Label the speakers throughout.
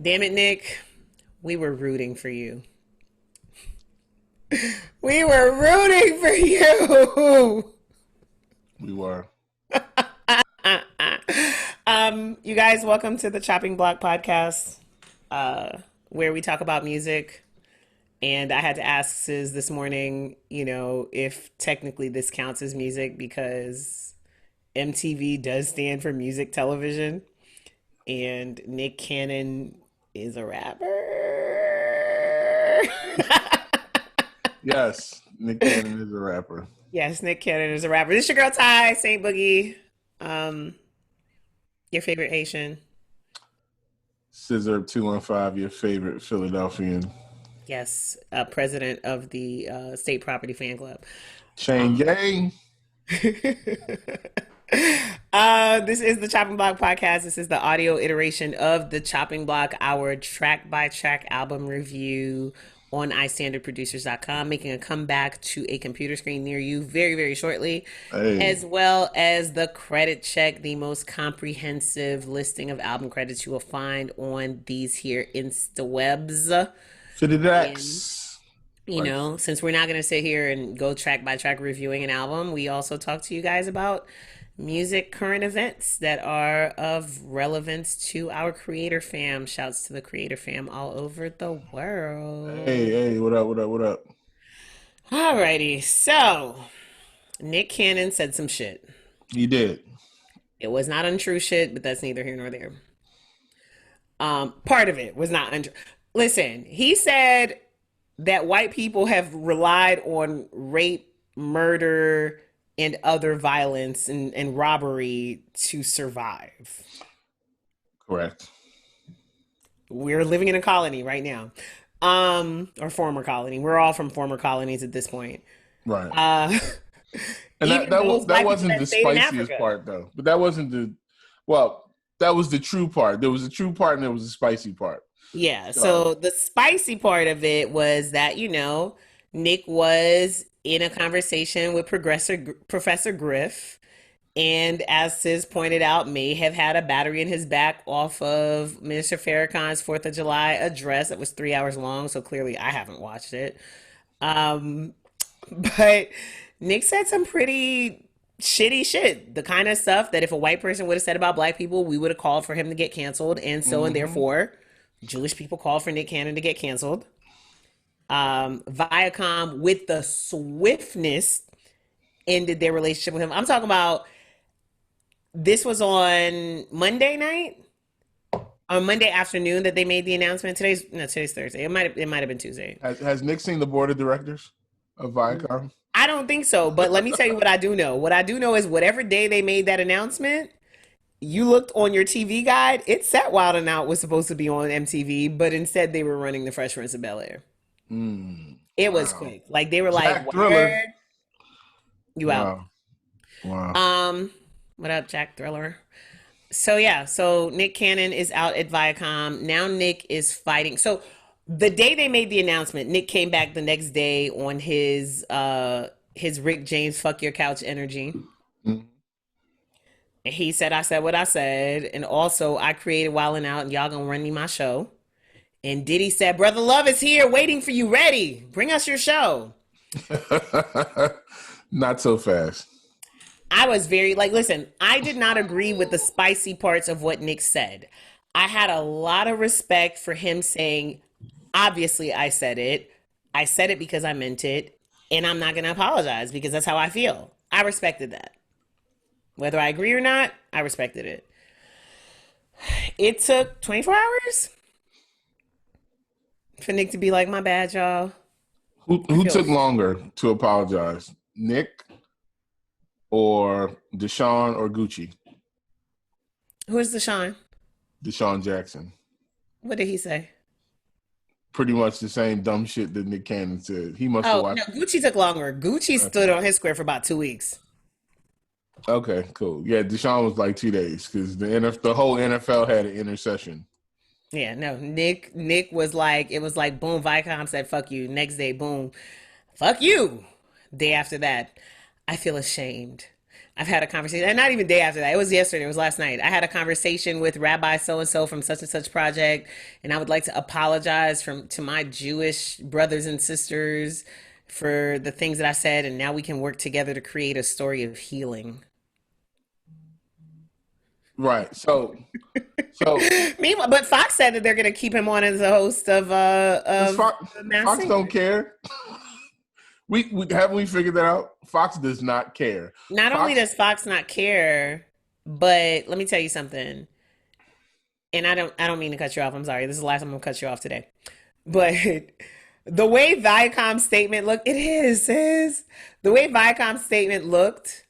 Speaker 1: Damn it, Nick. We were rooting for you. We were rooting for you.
Speaker 2: We were.
Speaker 1: You guys, welcome to the Chopping Block podcast, where we talk about music. And I had to ask Ciz this morning, if technically this counts as music because MTV does stand for music television, and Nick Cannon is a rapper.
Speaker 2: Yes, Nick Cannon is a rapper.
Speaker 1: Yes, Nick Cannon is a rapper. This is your girl Tai, Saint Boogie. Um, your favorite Haitian.
Speaker 2: Scissor 215, your favorite Philadelphian.
Speaker 1: Yes, president of the State Property Fan Club.
Speaker 2: Shane Gang.
Speaker 1: This is the Chopping Block podcast. This is the audio iteration of the Chopping Block, our track by track album review on iStandardProducers.com, making a comeback to a computer screen near you very, very shortly, as well as the credit check, the most comprehensive listing of album credits you will find on these here InstaWebs.
Speaker 2: Fididex.
Speaker 1: Since we're not going to sit here and go track by track reviewing an album, we also talk to you guys about music current events that are of relevance to our creator fam. Shouts to the creator fam all over the world.
Speaker 2: Hey, what up?
Speaker 1: Alrighty, so Nick Cannon said some shit.
Speaker 2: He did.
Speaker 1: It was not untrue shit, but that's neither here nor there. Part of it was not untrue. Listen, he said that white people have relied on rape, murder, and other violence and robbery to survive.
Speaker 2: Correct.
Speaker 1: We're living in a colony right now. Or former colony. We're all from former colonies at this point.
Speaker 2: Right.
Speaker 1: And
Speaker 2: that wasn't the spiciest part, though. But that wasn't that was the true part. There was a true part and there was a spicy part.
Speaker 1: Yeah. So the spicy part of it was that, Nick was in a conversation with Professor Griff, and as Ciz pointed out, may have had a battery in his back off of Minister Farrakhan's 4th of July address that was 3 hours long, so clearly I haven't watched it. But Nick said some pretty shitty shit, the kind of stuff that if a white person would have said about black people, we would have called for him to get canceled, and and therefore Jewish people called for Nick Cannon to get canceled. Viacom, with the swiftness, ended their relationship with him. I'm talking about this was on Monday night, on Monday afternoon that they made the announcement. Today's Thursday. It might have been Tuesday.
Speaker 2: Has Nick seen the board of directors of Viacom?
Speaker 1: I don't think so, but let me tell you what I do know. What I do know is whatever day they made that announcement, you looked on your TV guide, it said Wild 'N Out was supposed to be on MTV, but instead they were running the Fresh Prince of Bel-Air. It was quick. Like they were
Speaker 2: Jack
Speaker 1: like,
Speaker 2: Thriller.
Speaker 1: You out.
Speaker 2: Wow.
Speaker 1: What up, Jack Thriller? So Nick Cannon is out at Viacom. Now Nick is fighting. So the day they made the announcement, Nick came back the next day on his Rick James fuck your couch energy. And he said, I said what I said. And also I created Wild 'N Out and y'all gonna run me my show. And Diddy said, Brother Love is here waiting for you, ready. Bring us your show.
Speaker 2: Not so fast.
Speaker 1: I was very, listen, I did not agree with the spicy parts of what Nick said. I had a lot of respect for him saying, obviously I said it. I said it because I meant it. And I'm not going to apologize because that's how I feel. I respected that. Whether I agree or not, I respected it. It took 24 hours for Nick to be like, my bad, y'all.
Speaker 2: Who took longer to apologize? Nick or Deshaun or Gucci?
Speaker 1: Who is Deshaun?
Speaker 2: Deshaun Jackson.
Speaker 1: What did he say?
Speaker 2: Pretty much the same dumb shit that Nick Cannon said. He must have watched.
Speaker 1: No, Gucci took longer. Gucci stood on his square for about 2 weeks.
Speaker 2: Okay, cool. Yeah, Deshaun was like 2 days because the whole NFL had an intercession.
Speaker 1: Yeah, no, Nick was like, it was like, boom, Viacom said, fuck you. Next day, boom, fuck you. Day after that, I feel ashamed. I've had a conversation, and not even day after that. It was yesterday. It was last night. I had a conversation with Rabbi so and so from such and such project, and I would like to apologize to my Jewish brothers and sisters for the things that I said, and now we can work together to create a story of healing.
Speaker 2: Right. So
Speaker 1: Meanwhile, but Fox said that they're going to keep him on as a host of
Speaker 2: Fox don't care. We haven't we figured that out. Fox does not care.
Speaker 1: Not only does Fox not care, but let me tell you something. And I don't mean to cut you off. I'm sorry. This is the last time I'm gonna cut you off today. But the way Viacom's statement looked, it is the way Viacom's statement looked.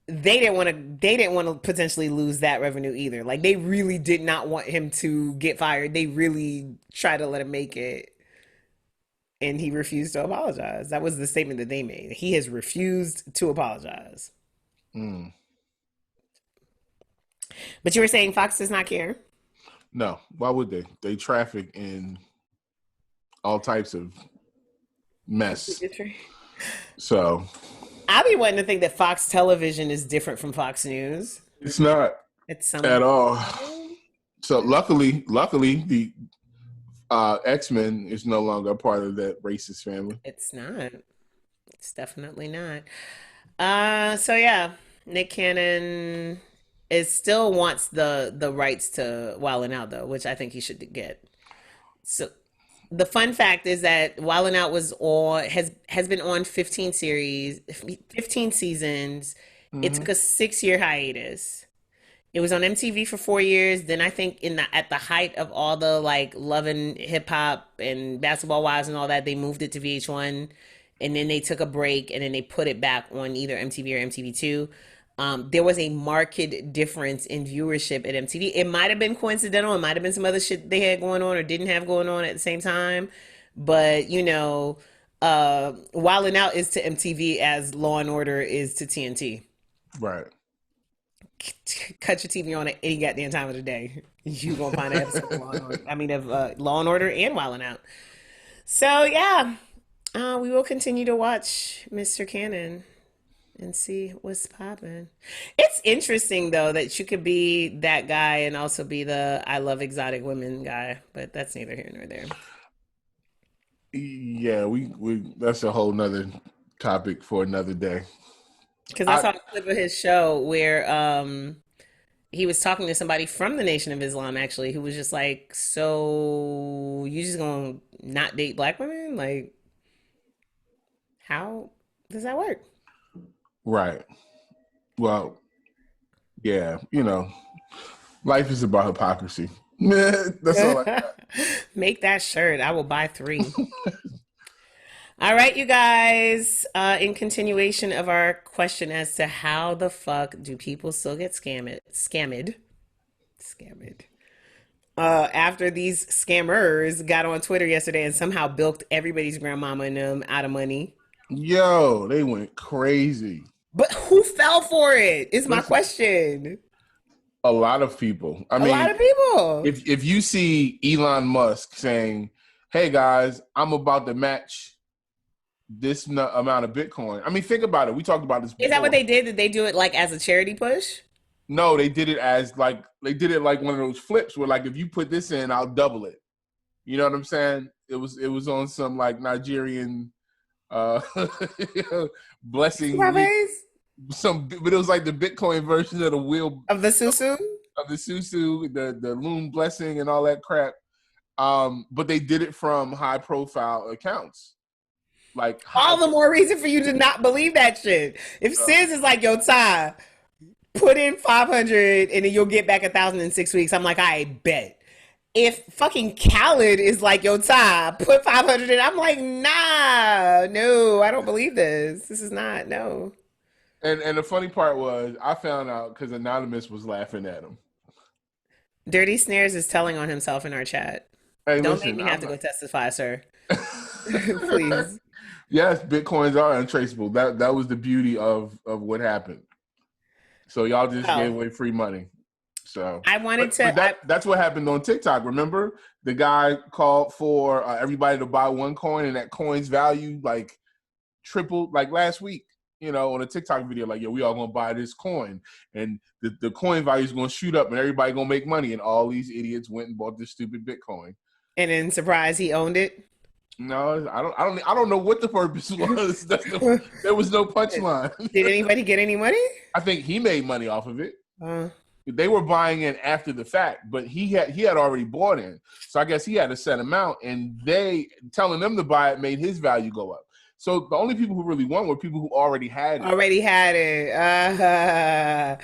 Speaker 1: They didn't want to potentially lose that revenue either. Like they really did not want him to get fired. They really tried to let him make it. And he refused to apologize. That was the statement that they made. He has refused to apologize.
Speaker 2: Mm.
Speaker 1: But you were saying Fox does not care?
Speaker 2: No. Why would they? They traffic in all types of mess. So
Speaker 1: I be wanting to think that Fox Television is different from Fox News.
Speaker 2: It's not. It's something at all. So luckily, the X-Men is no longer a part of that racist family.
Speaker 1: It's not. It's definitely not. So yeah, Nick Cannon still wants the rights to Wild 'N Out though, which I think he should get. So the fun fact is that Wild 'N Out has been on 15 seasons. Mm-hmm. It took a 6-year hiatus. It was on MTV for 4 years. Then I think at the height of all the like Love and Hip Hop and Basketball Wives and all that, they moved it to VH1, and then they took a break, and then they put it back on either MTV or MTV2. There was a marked difference in viewership at MTV. It might have been coincidental. It might have been some other shit they had going on or didn't have going on at the same time. But Wild 'N Out is to MTV as Law and Order is to TNT.
Speaker 2: Right.
Speaker 1: Cut your TV on at any goddamn time of the day. You gonna find an episode of Law and Order. Law and Order and Wild 'N Out. So yeah, we will continue to watch Mr. Cannon and see what's popping. It's interesting though that you could be that guy and also be the I love exotic women guy, but that's neither here nor there.
Speaker 2: Yeah, we that's a whole nother topic for another day.
Speaker 1: Because I saw a clip of his show where he was talking to somebody from the Nation of Islam, actually, who was just like, so you just gonna not date black women? Like, how does that work?
Speaker 2: Right. Well, yeah, life is about hypocrisy. That's all I got.
Speaker 1: Make that shirt. I will buy 3. All right, you guys, in continuation of our question as to how the fuck do people still get scammed after these scammers got on Twitter yesterday and somehow bilked everybody's grandmama and them out of money.
Speaker 2: Yo, they went crazy.
Speaker 1: But who fell for it is my question.
Speaker 2: A lot of people. A lot of people. If you see Elon Musk saying, hey guys, I'm about to match this amount of Bitcoin. Think about it. We talked about this before.
Speaker 1: Is that what they did? Did they do it like as a charity push?
Speaker 2: No, they did it as like one of those flips where like if you put this in, I'll double it. You know what I'm saying? It was on some like Nigerian blessing. But it was like the Bitcoin version of the wheel
Speaker 1: of the susu,
Speaker 2: the loon blessing and all that crap. But they did it from high profile accounts. Like
Speaker 1: all the more reason for you to not believe that shit. If Ciz is like, yo, Ty, put in 500 and then you'll get back 1,000 in 6 weeks, I'm like, I bet. If fucking Khaled is like, yo, Ty, put 500 in, I'm like, nah, no, I don't believe this. This is not, no.
Speaker 2: And the funny part was, I found out because Anonymous was laughing at him.
Speaker 1: Dirty Snares is telling on himself in our chat. Hey, don't make me have to go testify, sir. Please.
Speaker 2: Yes, Bitcoins are untraceable. That was the beauty of what happened. So y'all just gave away free money. So
Speaker 1: I wanted
Speaker 2: that's what happened on TikTok. Remember, the guy called for everybody to buy one coin, and that coin's value like tripled like last week. on a TikTok video, like, yo, we all gonna buy this coin, and the coin value is gonna shoot up, and everybody gonna make money, and all these idiots went and bought this stupid Bitcoin.
Speaker 1: And then surprise, he owned it.
Speaker 2: No, I don't know what the purpose was. There was no punchline.
Speaker 1: Did anybody get any money?
Speaker 2: I think he made money off of it. They were buying in after the fact, but he had already bought in. So I guess he had a set amount, and they telling them to buy it made his value go up. So the only people who really won were people who already had it.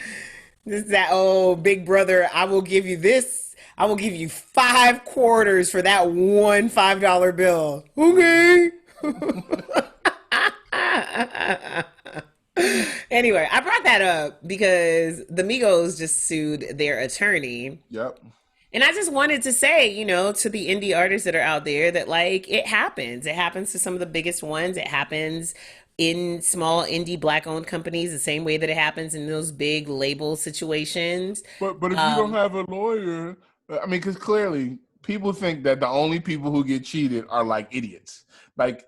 Speaker 1: This is that old big brother. I will give you this. I will give you 5 quarters for that one $5 bill. Okay. Anyway, I brought that up because the Migos just sued their attorney.
Speaker 2: Yep.
Speaker 1: And I just wanted to say, to the indie artists that are out there that, like, it happens. It happens to some of the biggest ones. It happens in small indie Black-owned companies the same way that it happens in those big label situations.
Speaker 2: But if you don't have a lawyer, I mean, because clearly people think that the only people who get cheated are, like, idiots. Like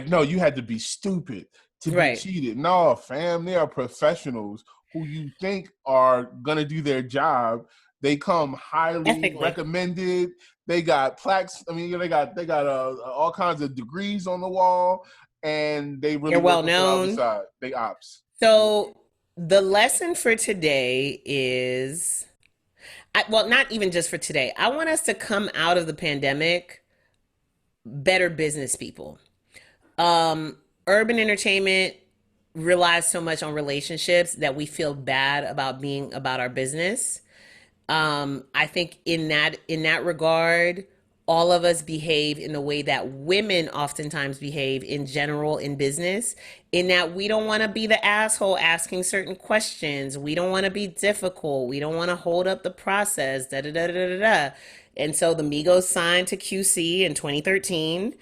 Speaker 2: no, you had to be stupid to be cheated. No, fam, they are professionals who you think are gonna do their job. They come highly ethically recommended. They got plaques. I mean, they got all kinds of degrees on the wall, and they're
Speaker 1: well known.
Speaker 2: They ops.
Speaker 1: So the lesson for today is, not even just for today. I want us to come out of the pandemic better business people. Urban entertainment relies so much on relationships that we feel bad about being about our business. I think in that regard, all of us behave in the way that women oftentimes behave in general in business, in that we don't want to be the asshole asking certain questions. We don't want to be difficult. We don't want to hold up the process, And so the Migos signed to QC in 2013.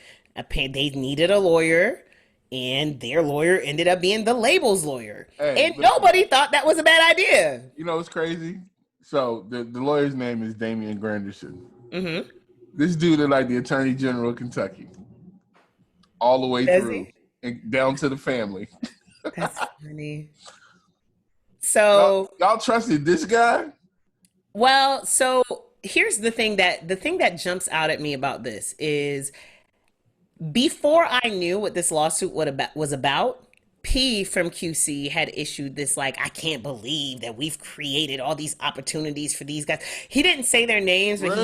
Speaker 1: They needed a lawyer, and their lawyer ended up being the label's lawyer. And nobody thought that was a bad idea.
Speaker 2: You know what's crazy? So the lawyer's name is Damian Granderson.
Speaker 1: Mm-hmm.
Speaker 2: This dude is like the Attorney General of Kentucky, all the way through and down to the family.
Speaker 1: That's funny. So
Speaker 2: y'all trusted this guy?
Speaker 1: Well, so here's the thing that jumps out at me about this is, before I knew what this lawsuit was about, P from QC had issued this, like, I can't believe that we've created all these opportunities for these guys. He didn't say their names, but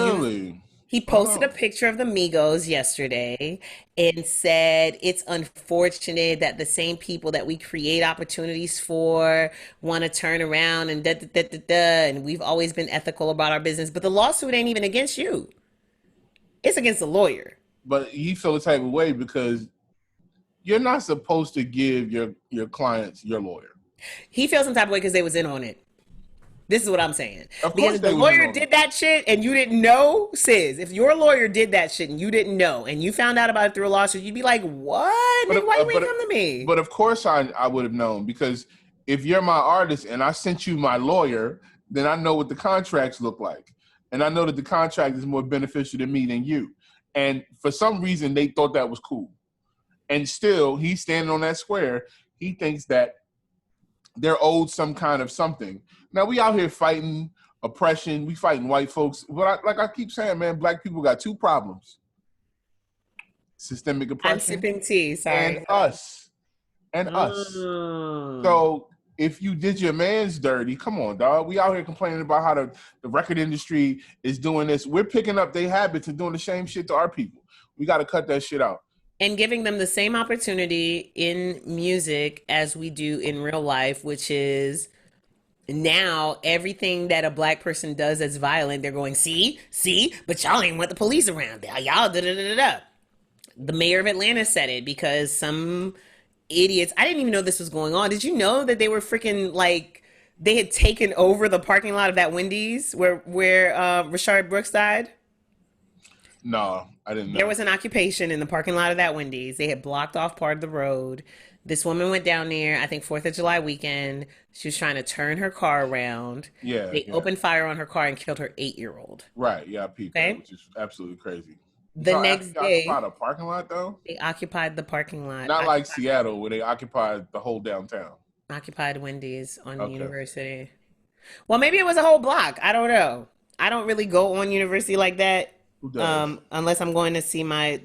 Speaker 1: he posted a picture of the Migos yesterday and said it's unfortunate that the same people that we create opportunities for want to turn around and and we've always been ethical about our business. But the lawsuit ain't even against you. It's against the lawyer.
Speaker 2: But he felt the type of way because you're not supposed to give your clients your lawyer.
Speaker 1: He feels some type of way because they was in on it. This is what I'm saying. Because if the lawyer did that shit and you didn't know, Ciz, if your lawyer did that shit and you didn't know and you found out about it through a lawsuit, you'd be like, what? Why you ain't come to me?
Speaker 2: But of course I would have known, because if you're my artist and I sent you my lawyer, then I know what the contracts look like. And I know that the contract is more beneficial to me than you. And for some reason, they thought that was cool. And still, he's standing on that square. He thinks that they're owed some kind of something. Now, we out here fighting oppression. We fighting white folks. But like I keep saying, man, Black people got 2 problems. Systemic oppression.
Speaker 1: I'm sipping tea, sorry.
Speaker 2: And us. So if you did your man's dirty, come on, dog. We out here complaining about how the record industry is doing this. We're picking up their habits and doing the same shit to our people. We got to cut that shit out.
Speaker 1: And giving them the same opportunity in music as we do in real life, which is now everything that a Black person does that's violent, they're going, see, but y'all ain't want the police around. Y'all da-da-da-da-da. The mayor of Atlanta said it because some idiots, I didn't even know this was going on. Did you know that they were freaking, like, they had taken over the parking lot of that Wendy's where Rashard Brooks died?
Speaker 2: No, I didn't know.
Speaker 1: There was an occupation in the parking lot of that Wendy's. They had blocked off part of the road. This woman went down there, I think 4th of July weekend. She was trying to turn her car around. They opened fire on her car and killed her 8-year-old.
Speaker 2: Right, yeah, people, which is absolutely crazy.
Speaker 1: The next day,
Speaker 2: occupied a parking lot though.
Speaker 1: They occupied the parking lot.
Speaker 2: Not like Seattle, where they occupied the whole downtown.
Speaker 1: Occupied Wendy's on University. Well, maybe it was a whole block. I don't know. I don't really go on University like that.
Speaker 2: Who does?
Speaker 1: Unless I'm going to see my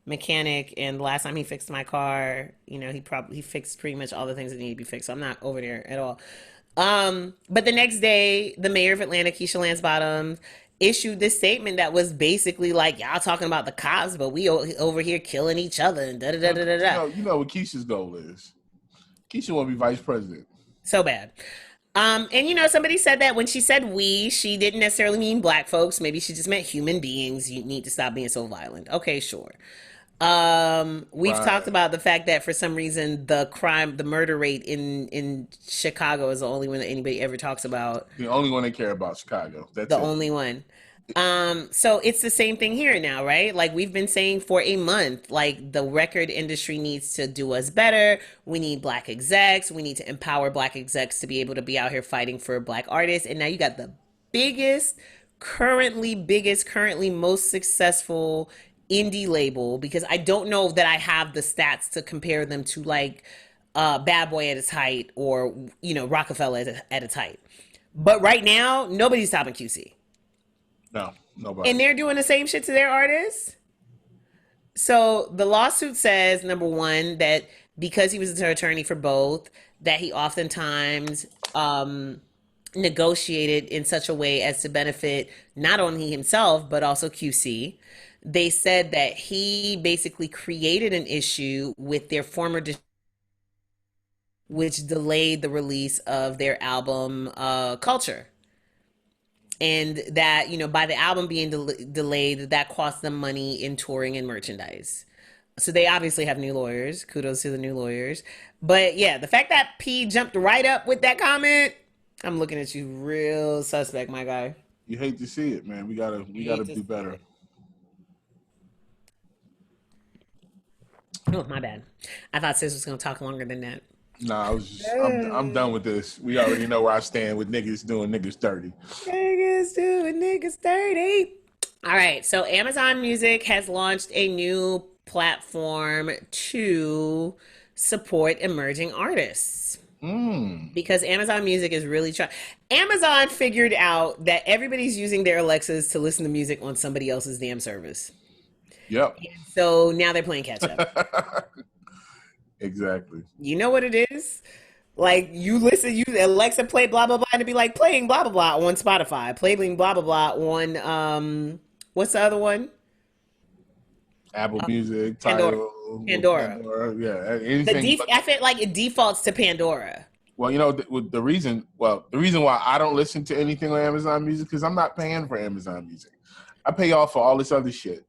Speaker 1: mechanic, and last time he fixed my car, he fixed pretty much all the things that need to be fixed. So I'm not over there at all. But the next day, the mayor of Atlanta, Keisha Lance Bottoms, issued this statement that was basically like, y'all talking about the cops, but we over here killing each other and da da da da da.
Speaker 2: You know what Keisha's goal is. Keisha want to be vice president.
Speaker 1: So bad. And somebody said that when she said we, she didn't necessarily mean black folks. Maybe she just meant human beings. You need to stop being so violent. Okay, sure. We've talked about the fact that for some reason the murder rate in Chicago is the only one that anybody ever talks about.
Speaker 2: The only one they care about, Chicago. That's
Speaker 1: the only one. So it's the same thing here now, right? Like we've been saying for a month, like the record industry needs to do us better. We need black execs. We need to empower black execs to be able to be out here fighting for black artists. And now you got the currently most successful indie label, because I don't know that I have the stats to compare them to like Bad Boy at its height or Rockefeller at its height. But right now, nobody's stopping QC.
Speaker 2: No, nobody.
Speaker 1: And they're doing the same shit to their artists. So the lawsuit says, number one, that because he was an attorney for both, that he oftentimes negotiated in such a way as to benefit not only himself, but also QC. They said that he basically created an issue with their former which delayed the release of their album Culture. And that, by the album being delayed, that cost them money in touring and merchandise. So they obviously have new lawyers. Kudos to the new lawyers. But yeah, the fact that P jumped right up with that comment, I'm looking at you real suspect, my guy.
Speaker 2: You hate to see it, man. We gotta do better.
Speaker 1: Oh, my bad. I thought Ciz was gonna talk longer than that.
Speaker 2: Nah, I'm done with this. We already know where I stand with niggas doing niggas dirty.
Speaker 1: Niggas doing niggas dirty. All right, so Amazon Music has launched a new platform to support emerging artists. Because Amazon Music is really trying. Amazon figured out that everybody's using their Alexas to listen to music on somebody else's damn service.
Speaker 2: Yep.
Speaker 1: And so now they're playing catch up.
Speaker 2: Exactly.
Speaker 1: You know what it is? Like you Alexa play blah blah blah, and it'd be like playing blah blah blah on Spotify, playing blah blah blah on what's the other one?
Speaker 2: Apple Music,
Speaker 1: Pandora.
Speaker 2: Yeah, anything.
Speaker 1: I feel like it defaults to Pandora.
Speaker 2: Well, the reason why I don't listen to anything on Amazon Music because I'm not paying for Amazon Music. I pay y'all for all this other shit.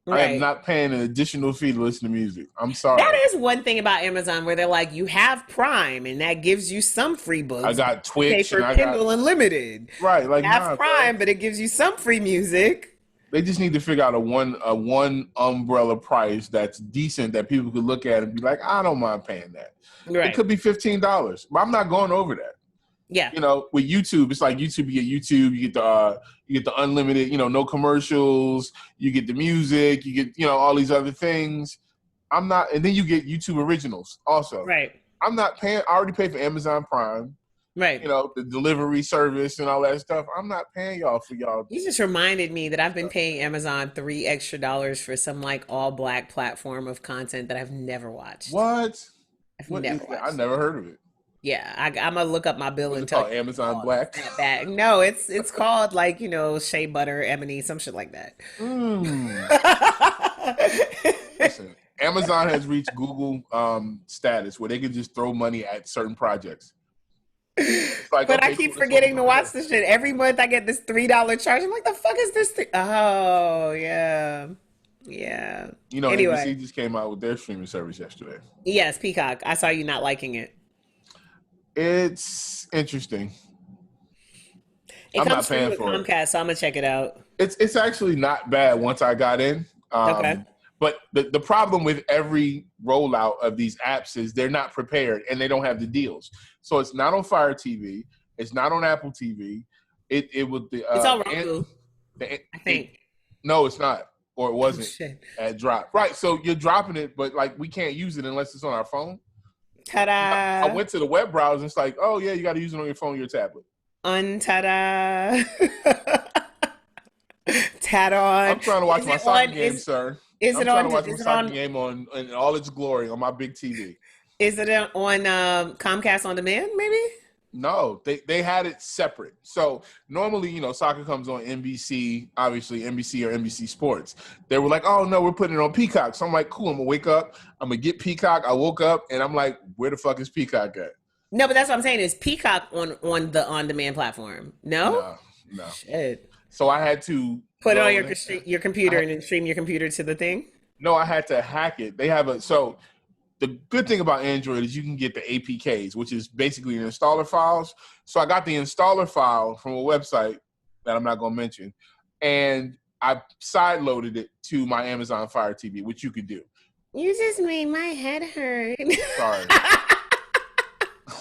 Speaker 2: Right. I am not paying an additional fee to listen to music. I'm sorry.
Speaker 1: That is one thing about Amazon where they're like, you have Prime, and that gives you some free books.
Speaker 2: I got Twitch.
Speaker 1: Pay for Kindle Unlimited.
Speaker 2: Right, like
Speaker 1: you have Prime, but it gives you some free music.
Speaker 2: They just need to figure out a one umbrella price that's decent that people could look at and be like, I don't mind paying that. Right. It could be $15, but I'm not going over that.
Speaker 1: Yeah.
Speaker 2: With YouTube, it's like YouTube. You get the unlimited, no commercials. You get the music. You get, all these other things. I'm not, and then you get YouTube originals also.
Speaker 1: Right.
Speaker 2: I'm not paying. I already paid for Amazon Prime.
Speaker 1: Right.
Speaker 2: The delivery service and all that stuff. I'm not paying y'all for y'all.
Speaker 1: You just reminded me that I've been paying Amazon $3 extra for some like all black platform of content that I've never watched.
Speaker 2: What?
Speaker 1: I've never watched.
Speaker 2: I never heard of it.
Speaker 1: Yeah, I'm gonna look up my bill and tell
Speaker 2: you. Amazon Black.
Speaker 1: No, it's called like shea butter, ebony, some shit like that.
Speaker 2: Listen, Amazon has reached Google status where they can just throw money at certain projects.
Speaker 1: Like, but I keep forgetting to watch this shit. Every month I get this $3 charge. I'm like, the fuck is this thing? Oh yeah. Yeah. Anyway.
Speaker 2: ABC just came out with their streaming service yesterday.
Speaker 1: Yes, Peacock. I saw you not liking it.
Speaker 2: It's interesting.
Speaker 1: I'm not paying for Comcast, so I'm gonna check it out.
Speaker 2: It's actually not bad once I got in.
Speaker 1: Okay.
Speaker 2: But the problem with every rollout of these apps is they're not prepared and they don't have the deals. So it's not on Fire TV. It's not on Apple TV. It's on
Speaker 1: Roku. I think.
Speaker 2: No, it's not, or it
Speaker 1: Oh
Speaker 2: wasn't
Speaker 1: shit!
Speaker 2: at drop. Right, so you're dropping it, but like we can't use it unless it's on our phone. I
Speaker 1: Ta-da!
Speaker 2: went to the web browser. And it's like, oh yeah, you got to use it on your phone, or your tablet.
Speaker 1: Un-ta-da! Tat on.
Speaker 2: I'm trying to watch
Speaker 1: Is
Speaker 2: my
Speaker 1: it
Speaker 2: soccer
Speaker 1: on?
Speaker 2: game, sir.
Speaker 1: Is
Speaker 2: I'm
Speaker 1: it
Speaker 2: trying to
Speaker 1: on?
Speaker 2: watch my
Speaker 1: Is it
Speaker 2: soccer
Speaker 1: on?
Speaker 2: game on in all its glory on my big TV.
Speaker 1: Is it on Comcast on Demand? Maybe.
Speaker 2: No, they had it separate. So normally, soccer comes on NBC, obviously NBC or NBC Sports. They were like, oh no, we're putting it on Peacock. So I'm like, cool, I'm gonna wake up, I'm gonna get Peacock. I woke up and I'm like, where the fuck is Peacock at?
Speaker 1: No, but that's what I'm saying. Is Peacock on the on demand platform? No.
Speaker 2: No.
Speaker 1: Shit.
Speaker 2: So I had to
Speaker 1: Put it on
Speaker 2: go
Speaker 1: your computer and then stream your computer to the thing.
Speaker 2: No, I had to hack it. They have the good thing about Android is you can get the APKs, which is basically the installer files. So I got the installer file from a website that I'm not going to mention, and I side-loaded it to my Amazon Fire TV, which you could do.
Speaker 1: You just made my head hurt.
Speaker 2: Sorry.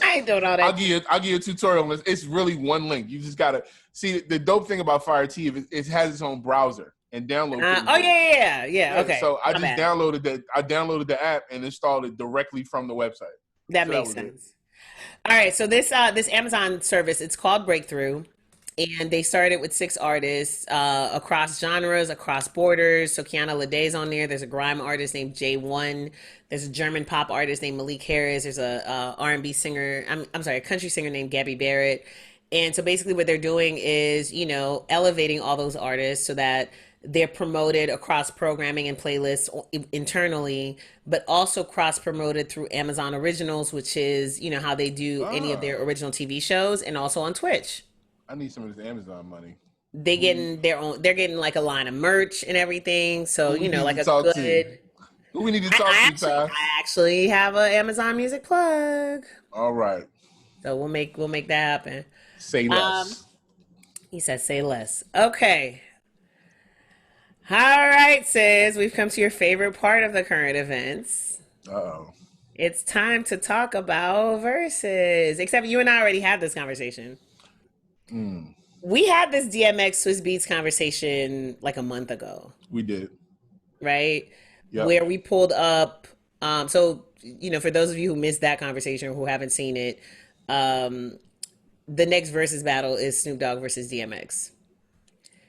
Speaker 1: I don't know that.
Speaker 2: I'll give you a tutorial. It's really one link. You just got to see the dope thing about Fire TV. It has its own browser and download.
Speaker 1: Yeah. Okay.
Speaker 2: So I just downloaded the app and installed it directly from the website.
Speaker 1: That makes sense. All right. So this Amazon service, it's called Breakthrough, and they started with 6 artists across genres, across borders. So Kiana Ledé's on there. There's a grime artist named J1. There's a German pop artist named Malik Harris. There's a R&B singer. I'm sorry, a country singer named Gabby Barrett. And so basically what they're doing is, elevating all those artists so that they're promoted across programming and playlists internally, but also cross-promoted through Amazon Originals, which is, how they do any of their original TV shows, and also on Twitch.
Speaker 2: I need some of this Amazon money.
Speaker 1: They're getting like a line of merch and everything. So, like a good...
Speaker 2: Who we need to talk to, Ty?
Speaker 1: I actually have an Amazon Music plug.
Speaker 2: All right.
Speaker 1: So we'll make that happen.
Speaker 2: Say less.
Speaker 1: He said say less. Okay. All right, Ciz. We've come to your favorite part of the current events.
Speaker 2: Uh-oh.
Speaker 1: It's time to talk about verses. Except you and I already had this conversation. We had this DMX Swiss Beats conversation like a month ago.
Speaker 2: We did.
Speaker 1: Right?
Speaker 2: Yep.
Speaker 1: Where we pulled up, so, for those of you who missed that conversation or who haven't seen it, the next versus battle is Snoop Dogg versus DMX.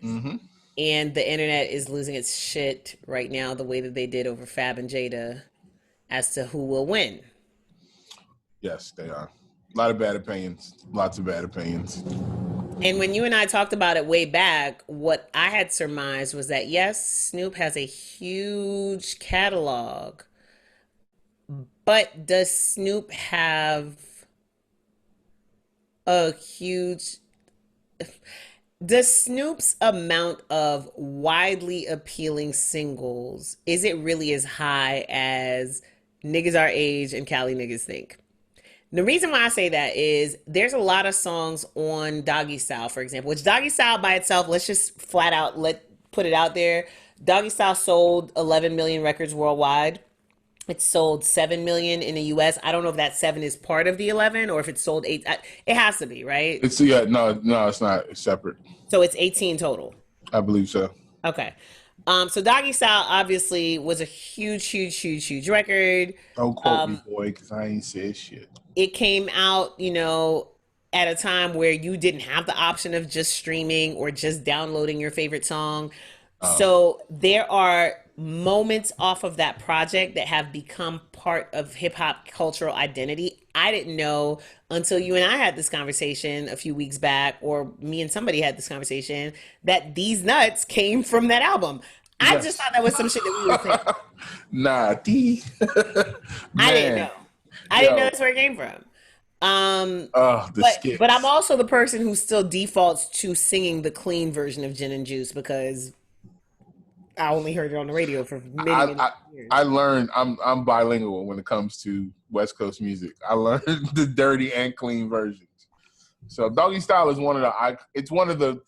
Speaker 2: Mm-hmm.
Speaker 1: And the internet is losing its shit right now the way that they did over Fab and Jada as to who will win.
Speaker 2: Yes, they are. A lot of bad opinions. Lots of bad opinions.
Speaker 1: And when you and I talked about it way back, what I had surmised was that, yes, Snoop has a huge catalog, but does Snoop have a huge... Does Snoop's amount of widely appealing singles, is it really as high as niggas our age and Cali niggas think? The reason why I say that is there's a lot of songs on Doggy Style, for example, which Doggy Style by itself, let's just flat out put it out there. Doggy Style sold 11 million records worldwide. It sold 7 million in the US. I don't know if that 7 is part of the 11 or if it sold 8. It has to be, right?
Speaker 2: No, it's not. It's separate.
Speaker 1: So it's 18 total.
Speaker 2: I believe so.
Speaker 1: Okay. So Doggy Style obviously was a huge record.
Speaker 2: Don't quote me, boy, because I ain't said shit.
Speaker 1: It came out, at a time where you didn't have the option of just streaming or just downloading your favorite song. So there are moments off of that project that have become part of hip hop cultural identity. I didn't know until you and I had this conversation a few weeks back, or me and somebody had this conversation, that These Nuts came from that album. I just thought that was some shit that we were saying.
Speaker 2: Nah,
Speaker 1: I didn't know. I didn't know that's where it came from. But I'm also the person who still defaults to singing the clean version of Gin and Juice because I only heard it on the radio for many years.
Speaker 2: I learned I'm bilingual when it comes to West Coast music. I learned the dirty and clean versions. So Doggy Style is one of the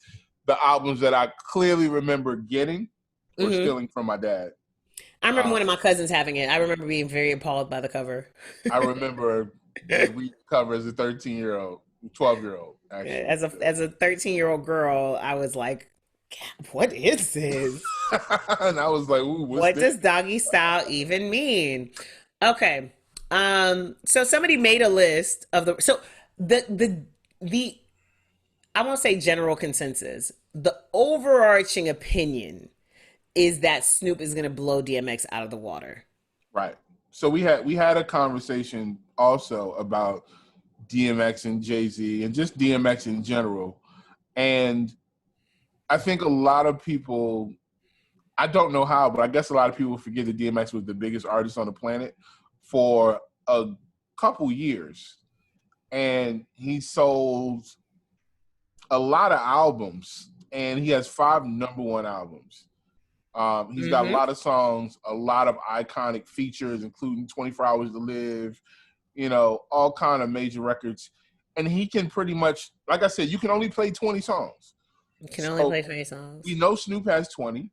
Speaker 2: albums that I clearly remember getting or stealing from my dad.
Speaker 1: I remember one of my cousins having it. I remember being very appalled by the cover.
Speaker 2: I remember reading the cover as a 13-year-old, 12-year-old. Actually,
Speaker 1: as a 13-year-old girl, I was like, what is this?
Speaker 2: And I was like, ooh, what's
Speaker 1: What
Speaker 2: this?
Speaker 1: does doggy style even mean? Okay. So somebody made a list of the the I won't say general consensus. The overarching opinion is that Snoop is gonna blow DMX out of the water.
Speaker 2: Right. So we had a conversation also about DMX and Jay-Z and just DMX in general. And I think a lot of people, I don't know how, but I guess a lot of people forget that DMX was the biggest artist on the planet for a couple years. And he sold a lot of albums, and he has 5 number one albums. He's got a
Speaker 1: Mm-hmm.
Speaker 2: lot of songs, a lot of iconic features, including 24 Hours to Live, all kind of major records. And he can pretty much, like I said, you can only play 20 songs.
Speaker 1: You can only
Speaker 2: So
Speaker 1: play 20 songs.
Speaker 2: we know Snoop has 20,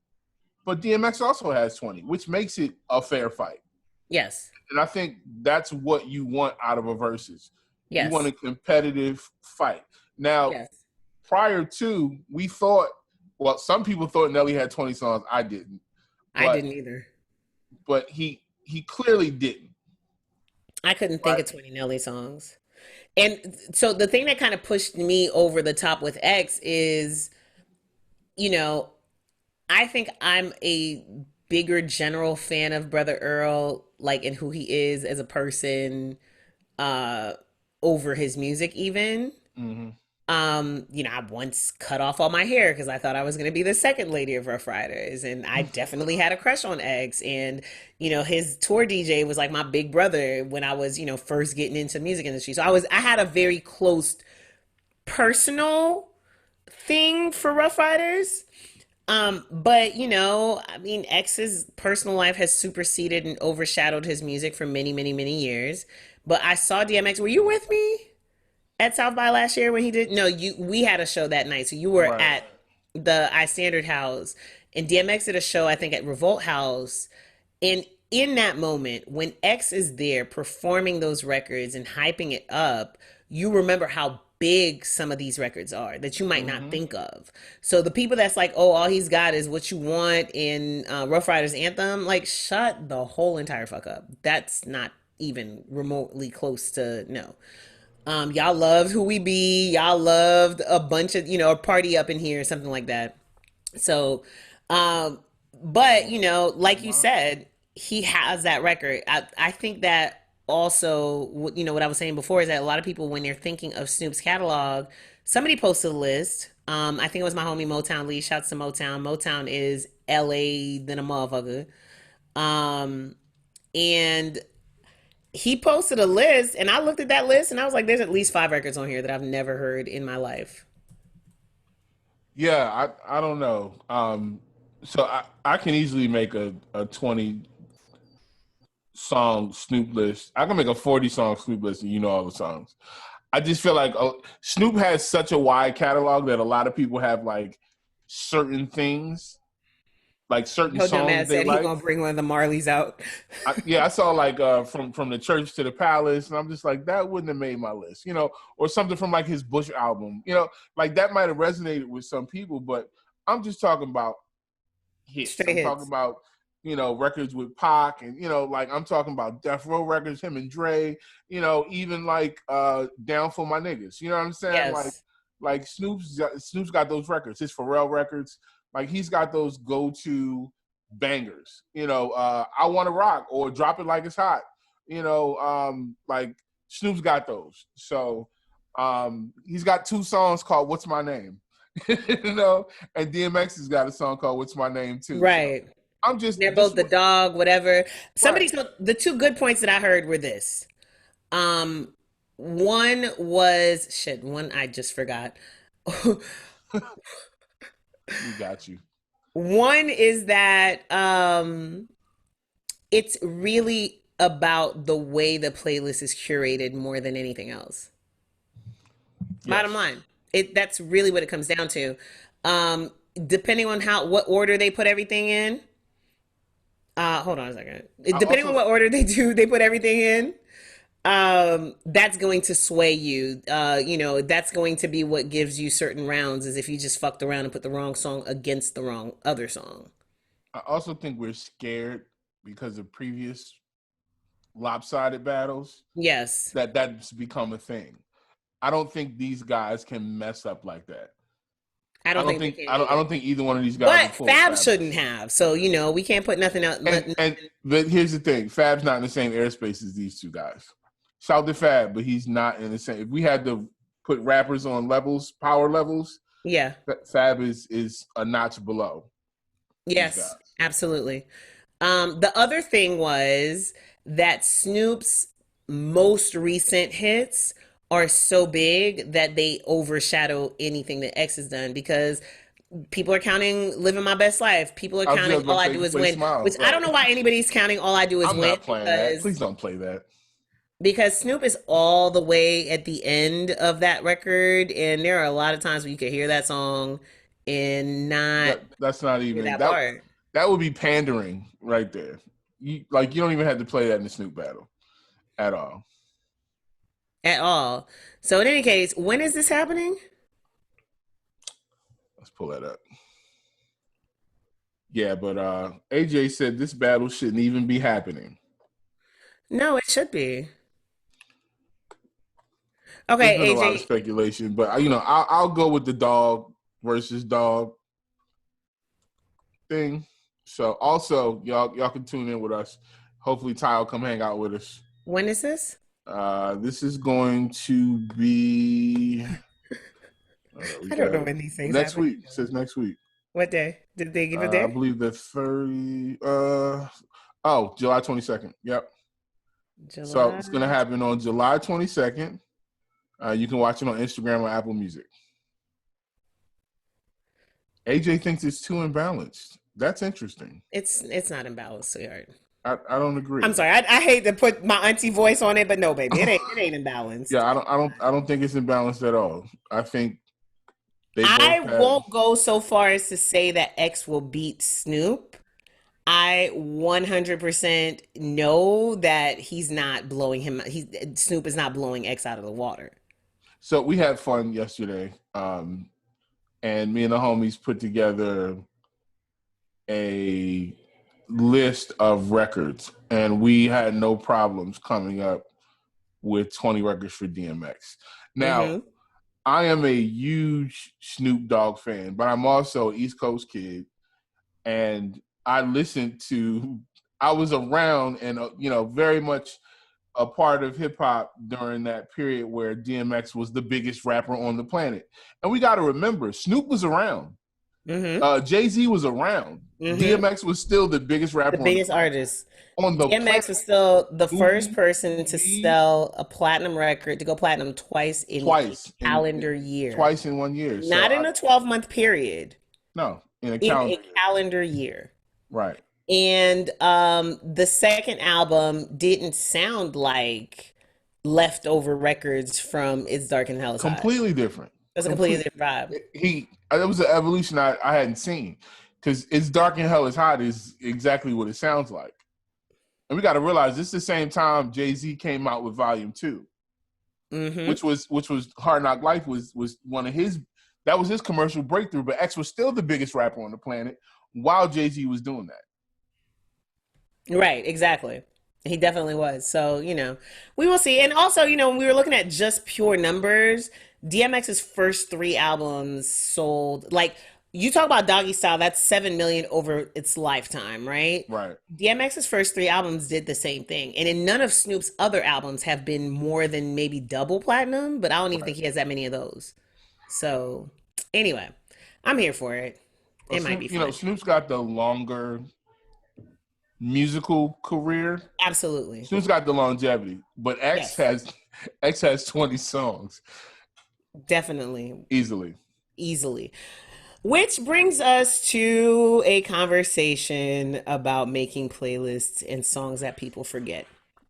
Speaker 2: but DMX also has 20, which makes it a fair fight.
Speaker 1: Yes.
Speaker 2: And I think that's what you want out of a versus. You want
Speaker 1: Yes.
Speaker 2: a competitive fight. Now,
Speaker 1: Yes.
Speaker 2: prior to, we thought, well, some people thought Nelly had 20 songs. I didn't.
Speaker 1: I
Speaker 2: But
Speaker 1: didn't either.
Speaker 2: but he clearly didn't.
Speaker 1: I couldn't think
Speaker 2: Right?
Speaker 1: of 20 Nelly songs. And so the thing that kind of pushed me over the top with X is, you know, I think I'm a bigger general fan of Brother Earl, like in who he is as a person, uh, over his music even.
Speaker 2: Mm-hmm.
Speaker 1: I once cut off all my hair because I thought I was going to be the second lady of Rough Riders, and I definitely had a crush on X. And his tour DJ was like my big brother when I was, first getting into music industry. So I had a very close personal thing for Rough Riders. But I mean, X's personal life has superseded and overshadowed his music for many, many, many years. But I saw DMX. Were you with me at South by last year when he did? No, we had a show that night, so you were
Speaker 2: Right.
Speaker 1: at the I Standard House, and DMX did a show I think at Revolt House, and in that moment when X is there performing those records and hyping it up, you remember how big some of these records are that you might not
Speaker 2: Mm-hmm.
Speaker 1: think of. So the people that's like, oh, all he's got is What You Want in Rough Riders Anthem, like, shut the whole entire fuck up. That's not even remotely close to no. Y'all loved Who We Be. Y'all loved a bunch of, a party up in here, something like that. So, um, but like you said, he has that record. I think that also, what I was saying before is that a lot of people, when they're thinking of Snoop's catalog, somebody posted a list. I think it was my homie Motown Lee. Shouts to Motown. Motown is LA than a motherfucker. Um, and he posted a list, and I looked at that list, and I was like, "There's at least 5 records on here that I've never heard in my life."
Speaker 2: Yeah, I don't know. So I can easily make a 20 song Snoop list. I can make a 40 song Snoop list, and you know all the songs. I just feel like Snoop has such a wide catalog that a lot of people have like certain things, like certain
Speaker 1: Yo,
Speaker 2: songs
Speaker 1: dumbass
Speaker 2: they
Speaker 1: said he
Speaker 2: like.
Speaker 1: gonna bring one of the Marleys out.
Speaker 2: I saw like from the church to the palace, and I'm just like, that wouldn't have made my list, or something from like his Bush album, like that might have resonated with some people, but I'm just talking about hits.
Speaker 1: Straight
Speaker 2: I'm talking
Speaker 1: hits.
Speaker 2: about records with Pac, and like I'm talking about Death Row records, him and Dre, even like Down for My Niggas. You know what I'm saying?
Speaker 1: Yes.
Speaker 2: Like Snoop's got those records, his Pharrell records, like he's got those go-to bangers. I Want to Rock or Drop It Like It's Hot. Like Snoop's got those. So he's got 2 songs called What's My Name. And DMX has got a song called What's My Name too. So
Speaker 1: Right.
Speaker 2: I'm just
Speaker 1: They're both the dog, whatever.
Speaker 2: right.
Speaker 1: So the 2 good points that I heard were this. Um, one was shit. One I just forgot.
Speaker 2: We got you.
Speaker 1: One is that it's really about the way the playlist is curated more than anything else. Bottom
Speaker 2: Yes.
Speaker 1: line, that's really what it comes down to. Um, Depending on what order they put everything in. Hold on a second.
Speaker 2: I
Speaker 1: Depending on
Speaker 2: also
Speaker 1: what order they put everything in. That's going to sway you. That's going to be what gives you certain rounds. Is if you just fucked around and put the wrong song against the wrong other song.
Speaker 2: I also think we're scared because of previous lopsided battles
Speaker 1: Yes.
Speaker 2: that's become a thing. I don't think these guys can mess up like that.
Speaker 1: I
Speaker 2: I
Speaker 1: don't
Speaker 2: don't
Speaker 1: think they
Speaker 2: think
Speaker 1: can
Speaker 2: I
Speaker 1: either.
Speaker 2: don't think either one of these guys will
Speaker 1: But
Speaker 2: pull
Speaker 1: Fab
Speaker 2: Fabulous.
Speaker 1: shouldn't have. So, we can't put nothing out.
Speaker 2: And but here's the thing: Fab's not in the same airspace as these two guys. Shout to Fab, but he's not in the same. If we had to put rappers on levels, power levels,
Speaker 1: Yeah.
Speaker 2: Fab is a notch below these
Speaker 1: Yes,
Speaker 2: guys.
Speaker 1: absolutely. The other thing was that Snoop's most recent hits are so big that they overshadow anything that X has done because people are counting Living My Best Life. People are
Speaker 2: I was
Speaker 1: counting
Speaker 2: just
Speaker 1: All
Speaker 2: about to
Speaker 1: I
Speaker 2: say
Speaker 1: Do Is
Speaker 2: play
Speaker 1: Win,
Speaker 2: Smile,
Speaker 1: which I
Speaker 2: right?
Speaker 1: don't know why anybody's counting All I Do Is
Speaker 2: I'm
Speaker 1: Win
Speaker 2: not playing that. Please don't play that.
Speaker 1: because Snoop is all the way at the end of that record, and there are a lot of times where you can hear that song and not
Speaker 2: That's not
Speaker 1: hear
Speaker 2: even
Speaker 1: that part
Speaker 2: that would be pandering right there. You don't even have to play that in the Snoop battle at all.
Speaker 1: at all. So in any case, when is this happening?
Speaker 2: Let's pull that up. Yeah, but AJ said this battle shouldn't even be happening.
Speaker 1: No, it should be.
Speaker 2: There's been
Speaker 1: Okay,
Speaker 2: a lot of
Speaker 1: AJ.
Speaker 2: speculation, but I'll go with the dog versus dog thing. So also y'all can tune in with us. Hopefully Ty will come hang out with us.
Speaker 1: When is this?
Speaker 2: This is going to be we
Speaker 1: I don't
Speaker 2: got
Speaker 1: know
Speaker 2: it
Speaker 1: when these things
Speaker 2: next
Speaker 1: happen.
Speaker 2: week. It says next week.
Speaker 1: What day? Did they give a
Speaker 2: I
Speaker 1: day?
Speaker 2: believe the 30 July 22nd. Yep. So
Speaker 1: July.
Speaker 2: it's gonna happen on July 22nd. You can watch it on Instagram or Apple Music. AJ thinks it's too imbalanced. That's interesting.
Speaker 1: It's not imbalanced, sweetheart.
Speaker 2: I don't agree.
Speaker 1: I'm sorry. I hate to put my auntie voice on it, but no, baby, it ain't imbalanced.
Speaker 2: Yeah, I don't think it's imbalanced at all. I think they both
Speaker 1: I
Speaker 2: have.
Speaker 1: won't go so far as to say that X will beat Snoop. I 100% know that he's not blowing him. Snoop is not blowing X out of the water.
Speaker 2: So we had fun yesterday, and me and the homies put together a list of records, and we had no problems coming up with 20 records for DMX. Now,
Speaker 1: Mm-hmm.
Speaker 2: I am a huge Snoop Dogg fan, but I'm also an East Coast kid, and I was around and very much a part of hip hop during that period where DMX was the biggest rapper on the planet. And we got to remember, Snoop was around.
Speaker 1: Mm-hmm.
Speaker 2: Jay-Z was around.
Speaker 1: Mm-hmm.
Speaker 2: DMX was still the biggest
Speaker 1: The
Speaker 2: rapper on the
Speaker 1: biggest
Speaker 2: planet.
Speaker 1: artist.
Speaker 2: On the
Speaker 1: DMX
Speaker 2: planet.
Speaker 1: was still the first
Speaker 2: Movie,
Speaker 1: person to
Speaker 2: TV,
Speaker 1: sell a platinum record, to go platinum twice in a
Speaker 2: twice
Speaker 1: calendar year.
Speaker 2: twice in 1 year. So
Speaker 1: Not in a 12-month period,
Speaker 2: no, in a
Speaker 1: in a
Speaker 2: calendar year.
Speaker 1: calendar year.
Speaker 2: Right.
Speaker 1: And the second album didn't sound like leftover records from It's Dark and Hell is Hot.
Speaker 2: Completely different.
Speaker 1: That's a completely different vibe.
Speaker 2: It was an evolution I hadn't seen, because It's Dark and Hell is Hot is exactly what it sounds like. And we got to realize this is the same time Jay-Z came out with Volume 2,
Speaker 1: Mm-hmm.
Speaker 2: which was Hard Knock Life was one of his, that was his commercial breakthrough, but X was still the biggest rapper on the planet while Jay-Z was doing that.
Speaker 1: Right, exactly. He definitely was. So, we will see. And also, when we were looking at just pure numbers, DMX's first three albums sold, like, you talk about Doggy Style, that's 7 million over its lifetime, right?
Speaker 2: Right.
Speaker 1: DMX's first three albums did the same thing. And in none of Snoop's other albums have been more than maybe double platinum, but I don't even think he has that many of those. So, anyway, I'm here for it.
Speaker 2: Well,
Speaker 1: It might be fun.
Speaker 2: Snoop's got the longer musical career.
Speaker 1: Absolutely.
Speaker 2: Snoop's got the longevity, but X has 20 songs.
Speaker 1: Definitely.
Speaker 2: Easily.
Speaker 1: Which brings us to a conversation about making playlists and songs that people forget.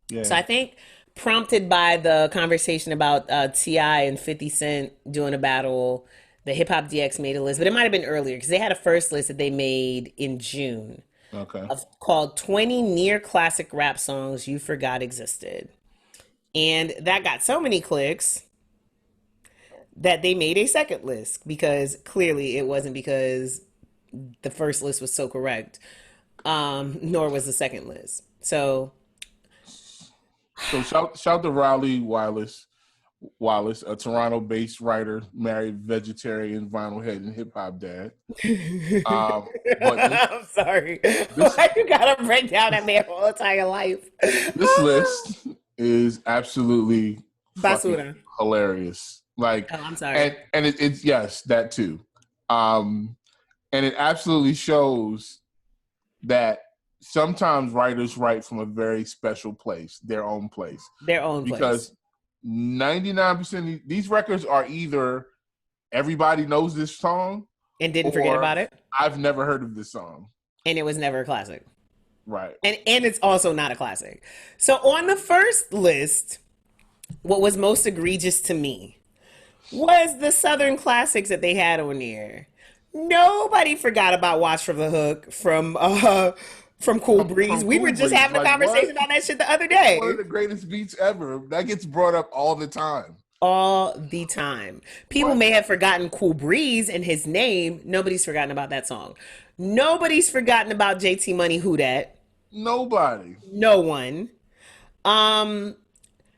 Speaker 2: Yeah.
Speaker 1: So I think prompted by the conversation about T.I. and 50 Cent doing a battle, the Hip Hop DX made a list, but it might have been earlier because they had a first list that they made in June.
Speaker 2: Okay.
Speaker 1: Called 20 near classic rap songs you forgot existed. And that got so many clicks that they made a second list, because clearly it wasn't because the first list was so correct. Nor was the second list. So
Speaker 2: shout to Riley Wallace, a Toronto-based writer, married vegetarian, vinyl head, and hip hop dad. But
Speaker 1: I'm sorry. Why you gotta break down that man's whole entire life?
Speaker 2: This list is absolutely
Speaker 1: basura,
Speaker 2: hilarious. Like,
Speaker 1: oh, I'm sorry,
Speaker 2: and it's yes, that too, and it absolutely shows that sometimes writers write from a very special place, their own place, because 99% of these records are either everybody knows this song
Speaker 1: and didn't forget about it.
Speaker 2: I've never heard of this song.
Speaker 1: And it was never a classic.
Speaker 2: Right.
Speaker 1: And it's also not a classic. So on the first list, what was most egregious to me was the Southern classics that they had on there. Nobody forgot about Watch from the Hook from Cool Breeze. We were just having a conversation about that shit the other day.
Speaker 2: One of the greatest beats ever. That gets brought up all the time.
Speaker 1: All the time. People may have forgotten Cool Breeze and his name. Nobody's forgotten about that song. Nobody's forgotten about JT Money Who Dat.
Speaker 2: Nobody.
Speaker 1: No one.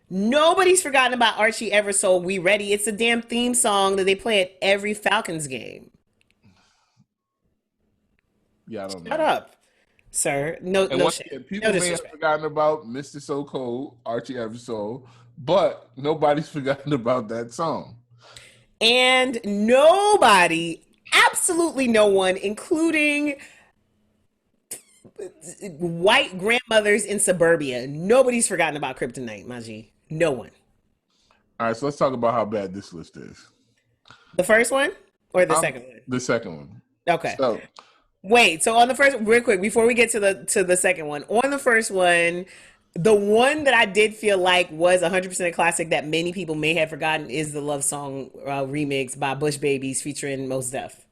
Speaker 1: Nobody's forgotten about Archie Eversole, We Ready. It's a damn theme song that they play at every Falcons game.
Speaker 2: Yeah, I don't know.
Speaker 1: Shut up, sir. No shit.
Speaker 2: People may have forgotten about Mr. So Cold, Archie Eversole, but nobody's forgotten about that song.
Speaker 1: And nobody, absolutely no one, including white grandmothers in suburbia, nobody's forgotten about Kryptonite, Maji. No one.
Speaker 2: All right, so let's talk about how bad this list is.
Speaker 1: The first one or the second one?
Speaker 2: The second one.
Speaker 1: Okay. So wait, so on the first, real quick, before we get to the second one, on the first one, the one that I did feel like was 100% a classic that many people may have forgotten is the Love Song remix by Bush Babies featuring Mos Def.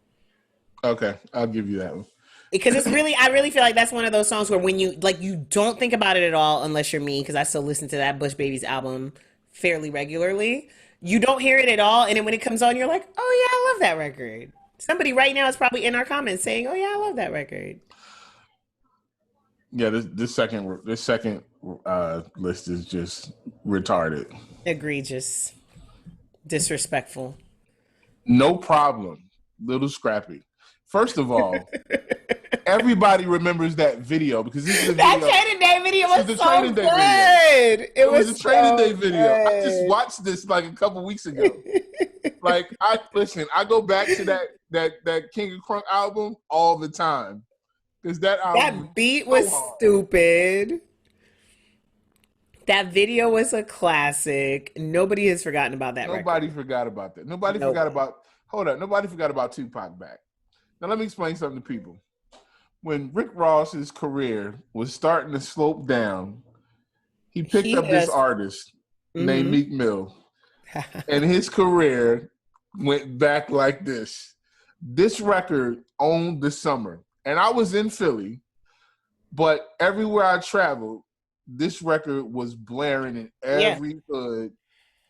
Speaker 2: Okay, I'll give you that one.
Speaker 1: Because it's really, I really feel like that's one of those songs where when you, like, you don't think about it at all unless you're me, because I still listen to that Bush Babies album fairly regularly. You don't hear it at all, and then when it comes on, you're like, oh yeah, I love that record. Somebody right now is probably in our comments saying, oh yeah, I love that record.
Speaker 2: Yeah, this second list is just retarded.
Speaker 1: Egregious. Disrespectful.
Speaker 2: No problem. Little Scrappy. First of all, everybody remembers that video because this is a video.
Speaker 1: That Training Day video was so good.
Speaker 2: It was a Training Day video. I just watched this like a couple weeks ago. Like, I go back to that King of Crunk album all the time. Because that album,
Speaker 1: that beat was so stupid. That video was a classic. Nobody has forgotten about that.
Speaker 2: Nobody forgot about that. Nobody forgot about Tupac back. Now let me explain something to people. When Rick Ross's career was starting to slope down, he picked up this artist named Meek Mill, and his career went back like this. This record owned the summer. And I was in Philly, but everywhere I traveled, this record was blaring in every hood.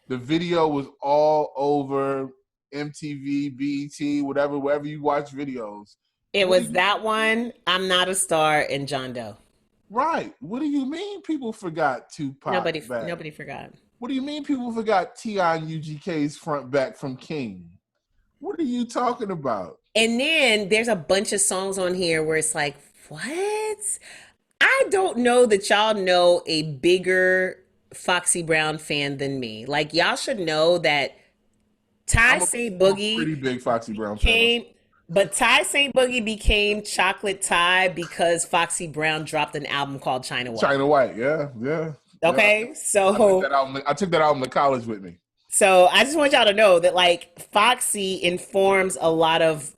Speaker 2: The video was all over MTV, BET, wherever you watch videos.
Speaker 1: It was that one, I'm Not a Star, and John Doe.
Speaker 2: Right. What do you mean people forgot Tupac?
Speaker 1: Nobody forgot.
Speaker 2: What do you mean people forgot T.I. and UGK's Front Back from King? What are you talking about?
Speaker 1: And then there's a bunch of songs on here where it's like, what? I don't know that y'all know a bigger Foxy Brown fan than me. Like, y'all should know that Ty St. Boogie,
Speaker 2: pretty big Foxy Brown fan.
Speaker 1: But Ty St. Boogie became Chocolate Ty because Foxy Brown dropped an album called China White.
Speaker 2: China White, yeah.
Speaker 1: Okay, so
Speaker 2: I took that album to college with me.
Speaker 1: So I just want y'all to know that, like, Foxy informs a lot of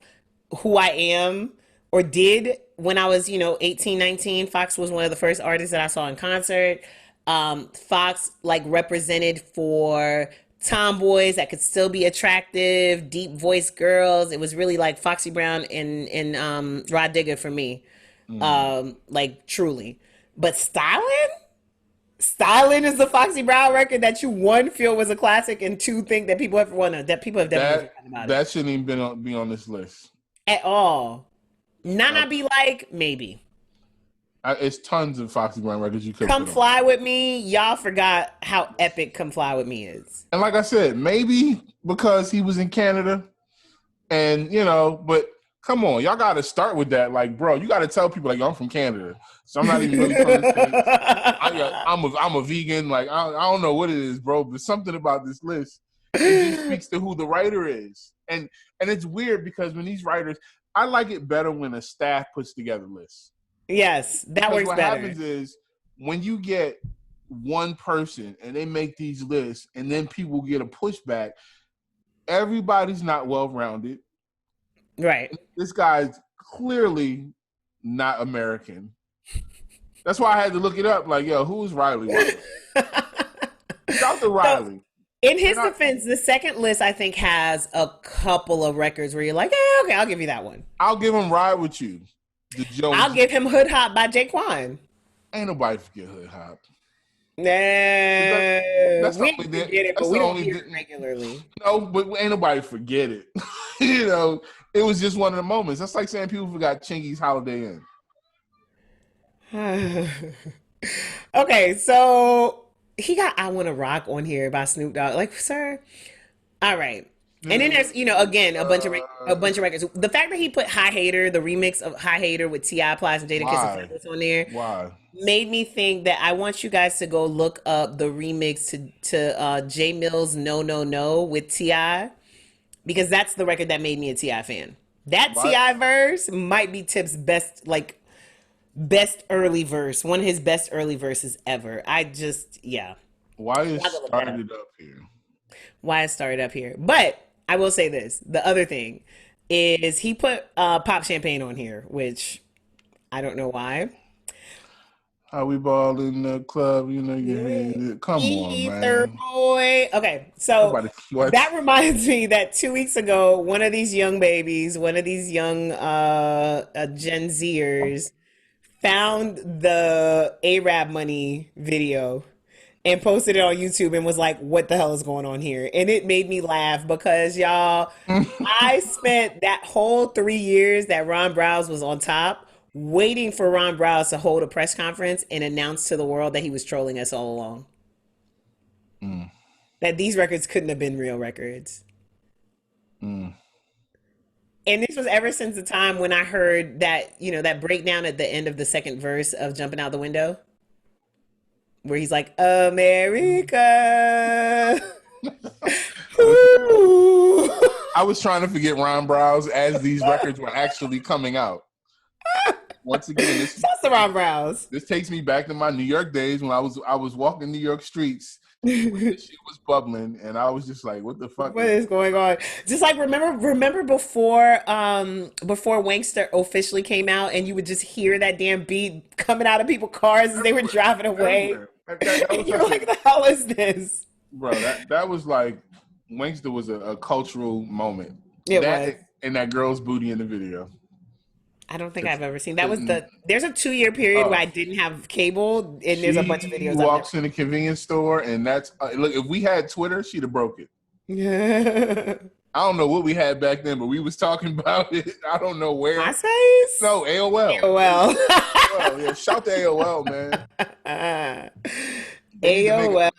Speaker 1: who I am or did when I was, 18, 19. Fox was one of the first artists that I saw in concert. Fox, like, represented for tomboys that could still be attractive, deep voice girls. It was really like Foxy Brown and Rod Digger for me. Like, truly. But Styling is the Foxy Brown record that you, one, feel was a classic, and two, think that people have definitely forgotten about it.
Speaker 2: That shouldn't even be on this list
Speaker 1: At all. Nana be like, maybe.
Speaker 2: It's tons of Foxy Brown records you could
Speaker 1: Come Fly With Me. Y'all forgot how epic Come Fly With Me is.
Speaker 2: And like I said, maybe because he was in Canada and, but come on, y'all got to start with that. Like, bro, you got to tell people, like, yo, I'm from Canada. So I'm not even really from the States. I'm a vegan. Like, I don't know what it is, bro, but something about this list, it just speaks to who the writer is. And it's weird because when these writers, I like it better when a staff puts together lists.
Speaker 1: Yes, that works better.
Speaker 2: What happens is when you get one person and they make these lists and then people get a pushback, everybody's not well-rounded.
Speaker 1: Right.
Speaker 2: This guy's clearly not American. That's why I had to look it up. Like, yo, who's Riley? Shout to Riley.
Speaker 1: In his defense, the second list, I think, has a couple of records where you're like, hey, okay, I'll give you that one.
Speaker 2: I'll give him Ride With You.
Speaker 1: I'll give him Hood Hop by Jaquan.
Speaker 2: Ain't nobody forget Hood Hop.
Speaker 1: Nah, we forget it, but we don't hear it regularly.
Speaker 2: No, but ain't nobody forget it. It was just one of the moments. That's like saying people forgot Chingy's Holiday
Speaker 1: Inn. Okay, so he got I Wanna Rock on here by Snoop Dogg. Like, sir, all right. And then there's, again, a bunch of records. The fact that he put High Hater, the remix of High Hater with T.I., Plies, and Jadakiss and on there, made me think that I want you guys to go look up the remix to J Mill's No No No with T.I., because that's the record that made me a T.I. fan. That T.I. verse might be Tip's best early verse, one of his best early verses ever. Why it started up here? Why it started up here? But I will say this. The other thing is he put Pop Champagne on here, which I don't know why.
Speaker 2: How we ball in the club, come on, man.
Speaker 1: Boy. Okay, so that reminds me that 2 weeks ago, one of these young babies, one of these young Gen Zers found the A-Rap Money video and posted it on YouTube and was like, what the hell is going on here? And it made me laugh because, y'all, I spent that whole 3 years that Ron Browse was on top waiting for Ron Browse to hold a press conference and announce to the world that he was trolling us all along. That these records couldn't have been real records. And this was ever since the time when I heard that, that breakdown at the end of the second verse of Jumping Out the Window, where he's like, America.
Speaker 2: I was trying to forget Ron Browse as these records were actually coming out. Once again, this
Speaker 1: Ron Browse.
Speaker 2: This takes me back to my New York days when I was walking New York streets. This shit was bubbling, and I was just like, "What the fuck?
Speaker 1: What is going on?" Just like remember before Wankster officially came out, and you would just hear that damn beat coming out of people's cars as they were driving away. You're like, "The hell is this?"
Speaker 2: Bro, that was like Wankster was a cultural moment.
Speaker 1: It was.
Speaker 2: And that girl's booty in the video.
Speaker 1: I don't think I've ever seen that. There's a 2-year period where I didn't have cable, and there's a bunch of videos.
Speaker 2: She walks in a convenience store, and that's look. If we had Twitter, she'd have broke it. I don't know what we had back then, but we was talking about it. I don't know where.
Speaker 1: MySpace?
Speaker 2: No, AOL.
Speaker 1: AOL.
Speaker 2: Yeah, shout to AOL, man.
Speaker 1: AOL.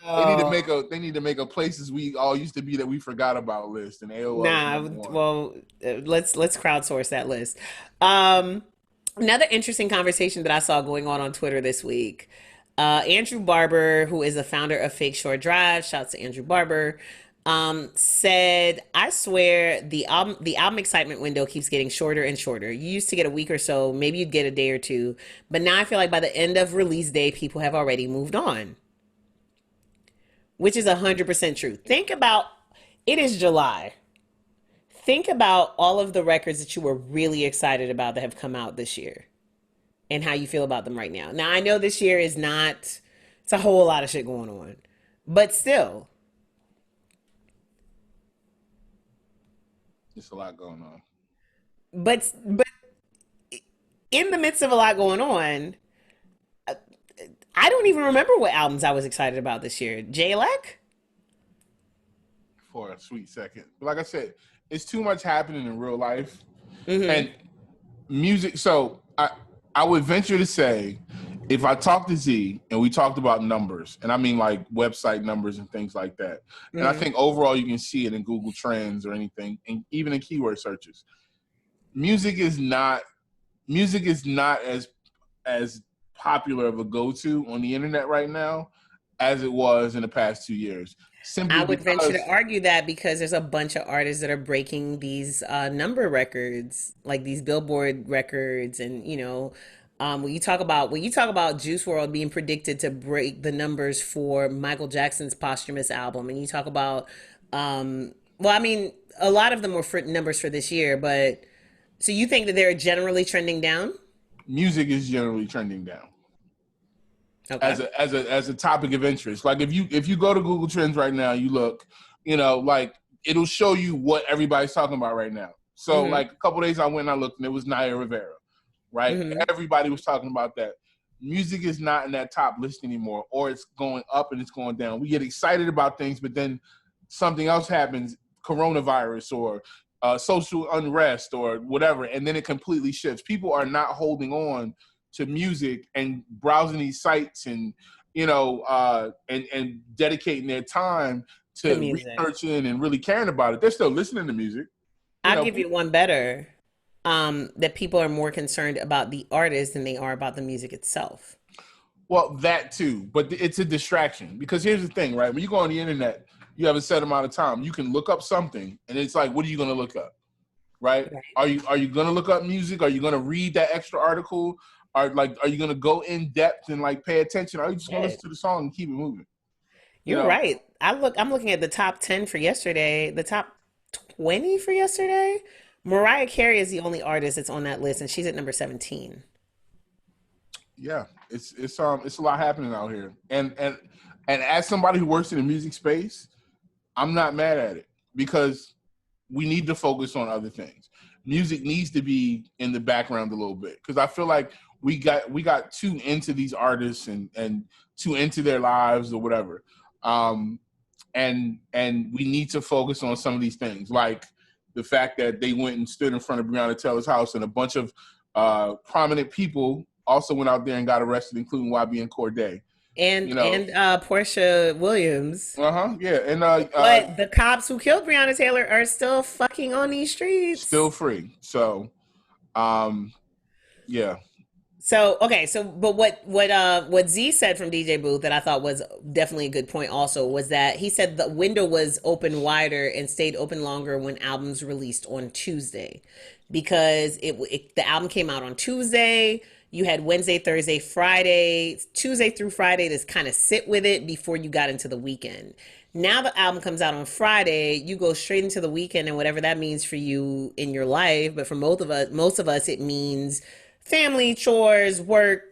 Speaker 2: They need to make a places we all used to be that we forgot about list, and AOL.
Speaker 1: Let's crowdsource that list. Another interesting conversation that I saw going on Twitter this week. Andrew Barber, who is the founder of Fake Short Drive, shouts to Andrew Barber, said, "I swear the album excitement window keeps getting shorter and shorter. You used to get a week or so, maybe you'd get a day or two, but now I feel like by the end of release day, people have already moved on." Which is 100% true. Think about, it is July. Think about all of the records that you were really excited about that have come out this year and how you feel about them right now. Now, I know this year is not, it's a whole lot of shit going on, but still.
Speaker 2: It's a lot going on.
Speaker 1: But in the midst of a lot going on, I don't even remember what albums I was excited about this year. J-Lec?
Speaker 2: For a sweet second. But like I said, it's too much happening in real life. And music, so I would venture to say if I talked to Z and we talked about numbers, and I mean like website numbers and things like that, and I think overall you can see it in Google Trends or anything, and even in keyword searches, music is not as popular of a go-to on the internet right now as it was in the past 2 years. Simply
Speaker 1: I would venture
Speaker 2: because
Speaker 1: to argue that because there's a bunch of artists that are breaking these number records, like these Billboard records, and when you talk about Juice World being predicted to break the numbers for Michael Jackson's posthumous album, and you talk about, well, I mean, a lot of them were for numbers for this year, but so you think that they're generally trending down?
Speaker 2: music is generally trending down
Speaker 1: Okay.
Speaker 2: as a topic of interest. Like if you go to Google Trends right now, you look, like it'll show you what everybody's talking about right now. So like a couple days I went and I looked and it was Naya Rivera, right? Everybody was talking about that. Music is not in that top list anymore, or it's going up and it's going down. We get excited about things, but then something else happens, coronavirus or social unrest or whatever, and then it completely shifts. People are not holding on to music and browsing these sites and and dedicating their time
Speaker 1: The
Speaker 2: to
Speaker 1: music.
Speaker 2: researching and really caring about it. They're still listening to music. You
Speaker 1: I'll
Speaker 2: know,
Speaker 1: give you one better. That people are more concerned about the artist than they are about the music itself.
Speaker 2: well, that too, but it's a distraction because here's the thing, right? When you go on the internet, you have a set amount of time. You can look up something, and it's like, what are you going to look up? Right?
Speaker 1: Right.
Speaker 2: Are you gonna look up music? Are you gonna read that extra article? Are you gonna go in depth and like pay attention? Or are you just gonna listen to the song and keep it moving? You
Speaker 1: You're
Speaker 2: know?
Speaker 1: right. I'm looking at the top 10 for yesterday, the top 20 for yesterday. Mariah Carey is the only artist that's on that list, and she's at number 17.
Speaker 2: Yeah. It's a lot happening out here. And as somebody who works in the music space, I'm not mad at it because we need to focus on other things. Music needs to be in the background a little bit because I feel like we got too into these artists and too into their lives or whatever. Um, and we need to focus on some of these things, like the fact that they went and stood in front of Breonna Taylor's house, and a bunch of prominent people also went out there and got arrested, including YB Corday.
Speaker 1: And
Speaker 2: You know,
Speaker 1: Portia Williams.
Speaker 2: yeah, and
Speaker 1: But the cops who killed Breonna Taylor are still fucking on these
Speaker 2: still
Speaker 1: streets.
Speaker 2: free. So, um, yeah,
Speaker 1: So okay, so but what Z said from DJ Booth that I thought was definitely a good point also was that he said the window was open wider and stayed open longer when albums released on Tuesday, because the album came out on Tuesday. You had Wednesday, Thursday, Friday, Tuesday through Friday to kind of sit with it before you got into the weekend. Now the album comes out on Friday, you go straight into the weekend and whatever that means for you in your life. But for most of us, it means family, chores, work,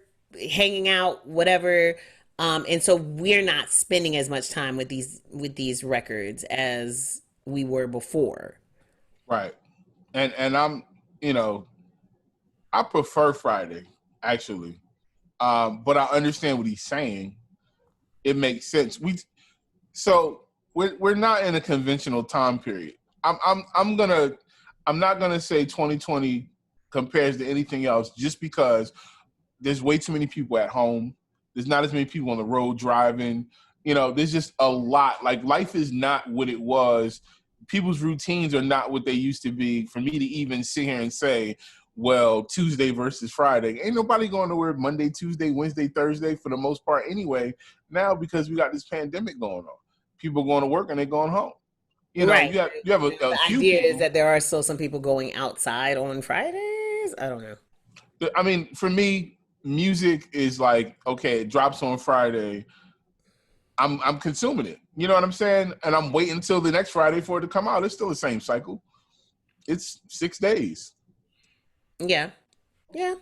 Speaker 1: hanging out, whatever. And so we're not spending as much time with these records as we were before.
Speaker 2: right. And I prefer Friday actually, but I understand what he's saying. It makes sense. We're not in a conventional time period. I'm not gonna say 2020 compares to anything else just because there's way too many people at home. There's not as many people on the road driving. There's just a lot. Like life is not what it was. People's routines are not what they used to be. For me to even sit here and say, well, Tuesday versus Friday, ain't nobody going to work Monday, Tuesday, Wednesday, Thursday for the most part anyway. Now because we got this pandemic going on, people going to work and they're going home.
Speaker 1: Right.
Speaker 2: You have a
Speaker 1: The
Speaker 2: few
Speaker 1: idea is
Speaker 2: people.
Speaker 1: that there are still some people going outside on Fridays. I don't know.
Speaker 2: I mean, for me, music is like, okay, it drops on Friday. I'm consuming it. You know what I'm saying? And I'm waiting until the next Friday for it to come out. It's still the same cycle. It's 6 days.
Speaker 1: Yeah. Yeah.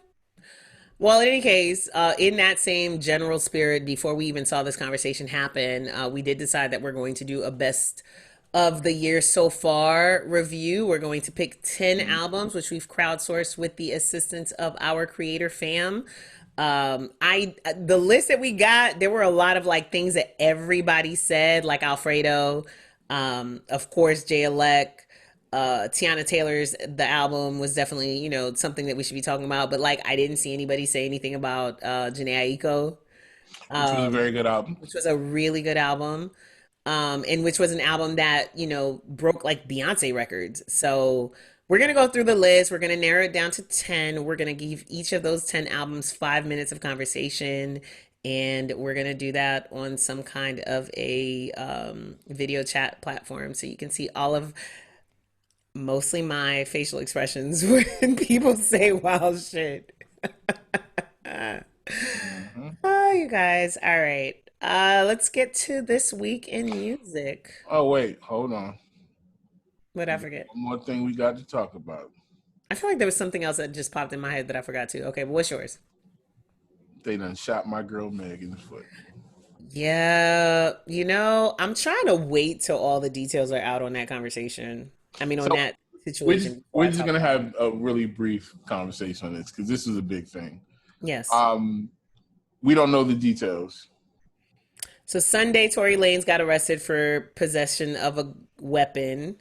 Speaker 1: Well, in any case, in that same general spirit, before we even saw this conversation happen, we did decide that we're going to do a best of the year so far review. We're going to pick 10 albums, which we've crowdsourced with the assistance of our creator fam. The list that we got, there were a lot of like things that everybody said, like Alfredo, of course, Jay Elect, Tiana Taylor's the album was definitely, something that we should be talking about. But like, I didn't see anybody say anything about Janae Aiko,
Speaker 2: which was a very good album.
Speaker 1: which was a really good album. And which was an album that, broke like Beyonce records. So we're gonna go through the list. We're gonna narrow it down to 10. We're gonna give each of those 10 albums 5 minutes of conversation. And we're gonna do that on some kind of a video chat platform so you can see all of mostly my facial expressions when people say wild shit.
Speaker 2: Mm-hmm.
Speaker 1: Oh, you guys. All right. Let's get to this week in music.
Speaker 2: Oh wait, hold on.
Speaker 1: What I forget?
Speaker 2: One more thing we got to talk about.
Speaker 1: I feel like there was something else that just popped in my head that I forgot too. Okay, but what's yours?
Speaker 2: They done shot my girl Meg in the foot.
Speaker 1: Yeah, I'm trying to wait till all the details are out on that conversation. I mean, on
Speaker 2: So
Speaker 1: that
Speaker 2: we're just,
Speaker 1: situation before
Speaker 2: we're
Speaker 1: I
Speaker 2: just
Speaker 1: talk
Speaker 2: gonna
Speaker 1: about it.
Speaker 2: have a really brief conversation on this because this is a big thing.
Speaker 1: Yes.
Speaker 2: Um, we don't know the details.
Speaker 1: So Sunday, Tory Lanez got arrested for possession of a weapon.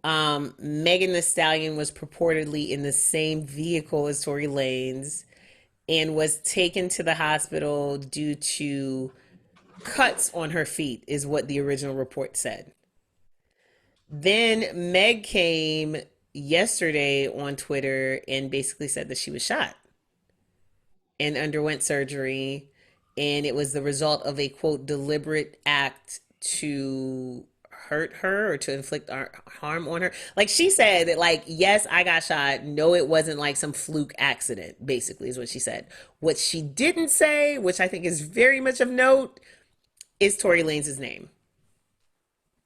Speaker 1: Megan Thee Stallion was purportedly in the same vehicle as Tory Lanez and was taken to the hospital due to cuts on her feet, is what the original report said. Then Meg came yesterday on Twitter and basically said that she was shot and underwent surgery. And it was the result of a quote, deliberate act to hurt her or to inflict harm on her. Like she said that, like, yes, I got shot. No, it wasn't like some fluke accident, basically, is what she said. What she didn't say, which I think is very much of note, is Tory Lanez's name.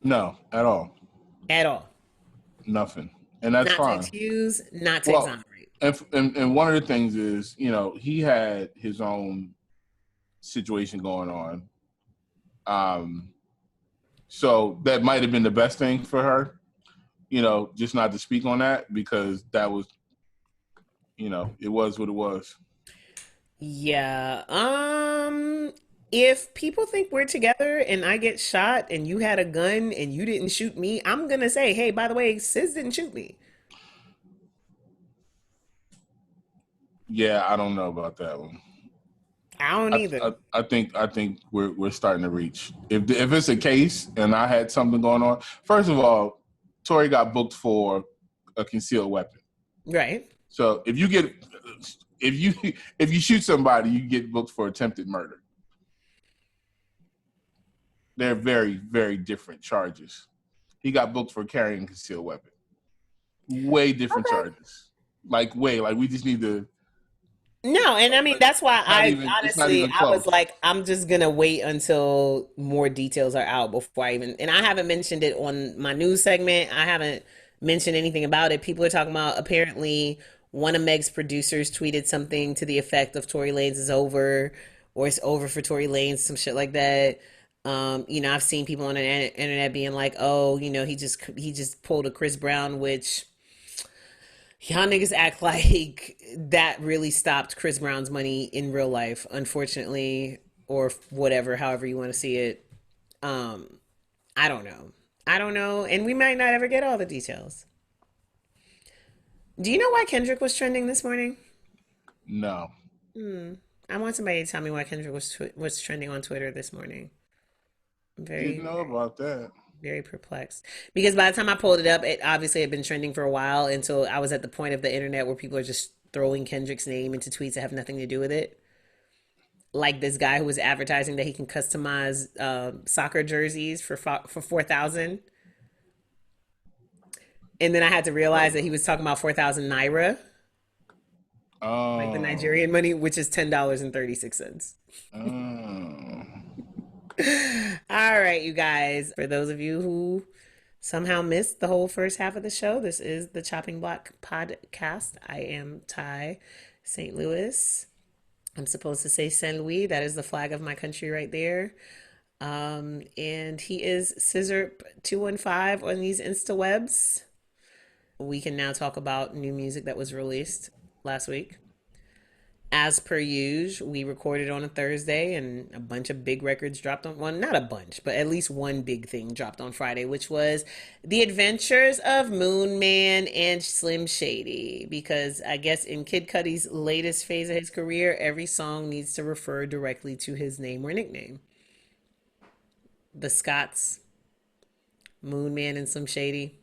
Speaker 2: No, at all.
Speaker 1: At all.
Speaker 2: Nothing. And that's
Speaker 1: Not to
Speaker 2: fine.
Speaker 1: accuse, not to
Speaker 2: Well,
Speaker 1: exonerate.
Speaker 2: and one of the things is, he had his own situation going on. So that might have been the best thing for her, just not to speak on that because that was, it was what it was.
Speaker 1: Yeah. If people think we're together and I get shot and you had a gun and you didn't shoot me, I'm gonna say, hey, by the way, Ciz didn't shoot me.
Speaker 2: Yeah, I don't know about that one.
Speaker 1: I don't either.
Speaker 2: I think we're starting to reach. If it's a case and I had something going on, first of all, Tory got booked for a concealed weapon.
Speaker 1: Right.
Speaker 2: So if you shoot somebody, you get booked for attempted murder. They're very, very different charges. He got booked for carrying a concealed weapon. Way different charges. Like we just need to.
Speaker 1: No, and I mean that's why
Speaker 2: I
Speaker 1: was like, I'm just gonna wait until more details are out before I even. And I haven't mentioned it on my news segment. I haven't mentioned anything about it. People are talking about apparently one of Meg's producers tweeted something to the effect of Tory Lanez is over, or it's over for Tory Lanez, some shit like that. I've seen people on the internet being like, oh, he just pulled a Chris Brown, which y'all niggas act like that really stopped Chris Brown's money in real life, unfortunately, or whatever, however you want to see it. I don't know. I don't know. And we might not ever get all the details. Do you know why Kendrick was trending this morning?
Speaker 2: No.
Speaker 1: I want somebody to tell me why Kendrick was trending on Twitter this morning.
Speaker 2: Didn't know about that.
Speaker 1: Very perplexed because by the time I pulled it up, it obviously had been trending for a while until I was at the point of the internet where people are just throwing Kendrick's name into tweets that have nothing to do with it. Like this guy who was advertising that he can customize soccer jerseys for 4,000, and then I had to realize that he was talking about 4,000 naira, like the Nigerian money, which is $10.36. All right, you guys. For those of you who somehow missed the whole first half of the show, this is the Chopping Block podcast. I am Tai, St. Louis. I'm supposed to say Saint Louis. That is the flag of my country right there. And he is Scissor215 on these Insta webs. We can now talk about new music that was released last week. As per usual, we recorded on a Thursday and a bunch of big records dropped on, well, not a bunch, but at least one big thing dropped on Friday, which was The Adventures of Moon Man and Slim Shady. Because I guess in Kid Cudi's latest phase of his career, every song needs to refer directly to his name or nickname. The Scots, Moon Man and Slim Shady.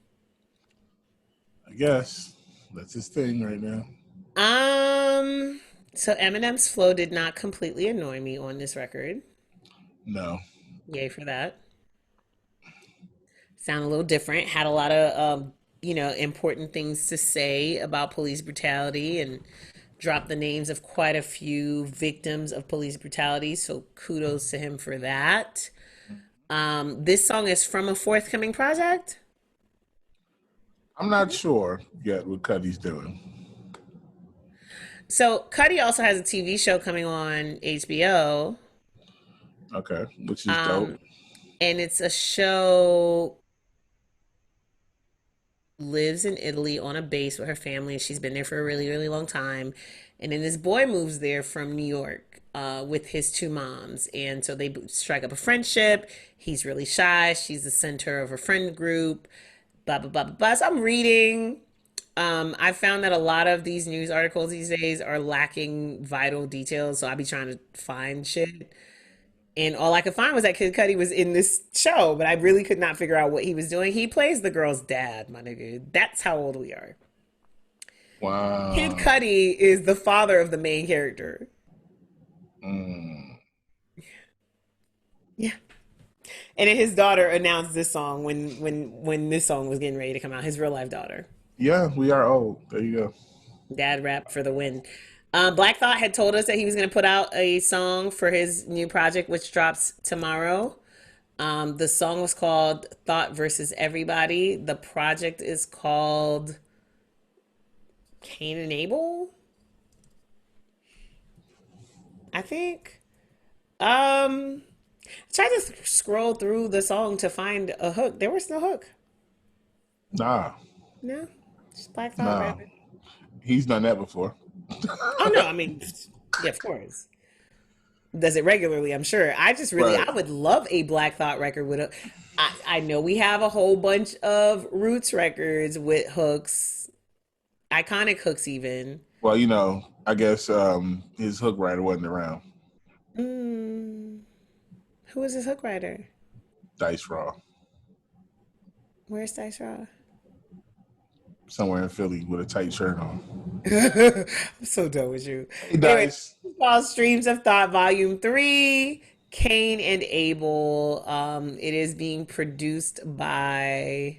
Speaker 2: I guess that's his thing right now.
Speaker 1: Um, so Eminem's flow did not completely annoy me on this record.
Speaker 2: No.
Speaker 1: Yay for that. Sound a little different. Had a lot of important things to say about police brutality and dropped the names of quite a few victims of police brutality. So kudos to him for that. This song is from a forthcoming project.
Speaker 2: I'm not sure yet what Cudi's doing.
Speaker 1: So Cudi also has a TV show coming on HBO.
Speaker 2: Okay, which is dope.
Speaker 1: And it's a show lives in Italy on a base with her family. She's been there for a really, really long time. And then this boy moves there from New York with his two moms. And so they strike up a friendship. He's really shy. She's the center of her friend group. Blah, blah, blah, blah, blah. So I'm reading. I found that a lot of these news articles these days are lacking vital details. So I'll be trying to find shit. And all I could find was that Kid Cudi was in this show, but I really could not figure out what he was doing. He plays the girl's dad, my nigga. That's how old we are.
Speaker 2: Wow.
Speaker 1: Kid Cudi is the father of the main character. Yeah. And then his daughter announced this song when this song was getting ready to come out. His real life daughter.
Speaker 2: Yeah, we are old. There you go.
Speaker 1: Dad rap for the win. Black Thought had told us that he was going to put out a song for his new project, which drops tomorrow. The song was called Thought versus Everybody. The project is called Cain and Abel, I think. I tried to scroll through the song to find a hook. There was no hook.
Speaker 2: Nah.
Speaker 1: No, just Black Thought
Speaker 2: Nah.
Speaker 1: rapping.
Speaker 2: He's done that before.
Speaker 1: Oh no, I mean, yeah, of course. Does it regularly, I'm sure. I just really,
Speaker 2: Right.
Speaker 1: I would love a Black Thought record with a. I know we have a whole bunch of Roots records with hooks, iconic hooks even.
Speaker 2: Well, I guess his hook writer wasn't around.
Speaker 1: Mm, who is this hook writer?
Speaker 2: Dice Raw.
Speaker 1: Where's Dice Raw?
Speaker 2: Somewhere in Philly with a tight shirt on.
Speaker 1: I'm so done with you.
Speaker 2: Hey,
Speaker 1: Anyway,
Speaker 2: Dice.
Speaker 1: it's called Streams of Thought Volume 3, Cain and Abel. It is being produced by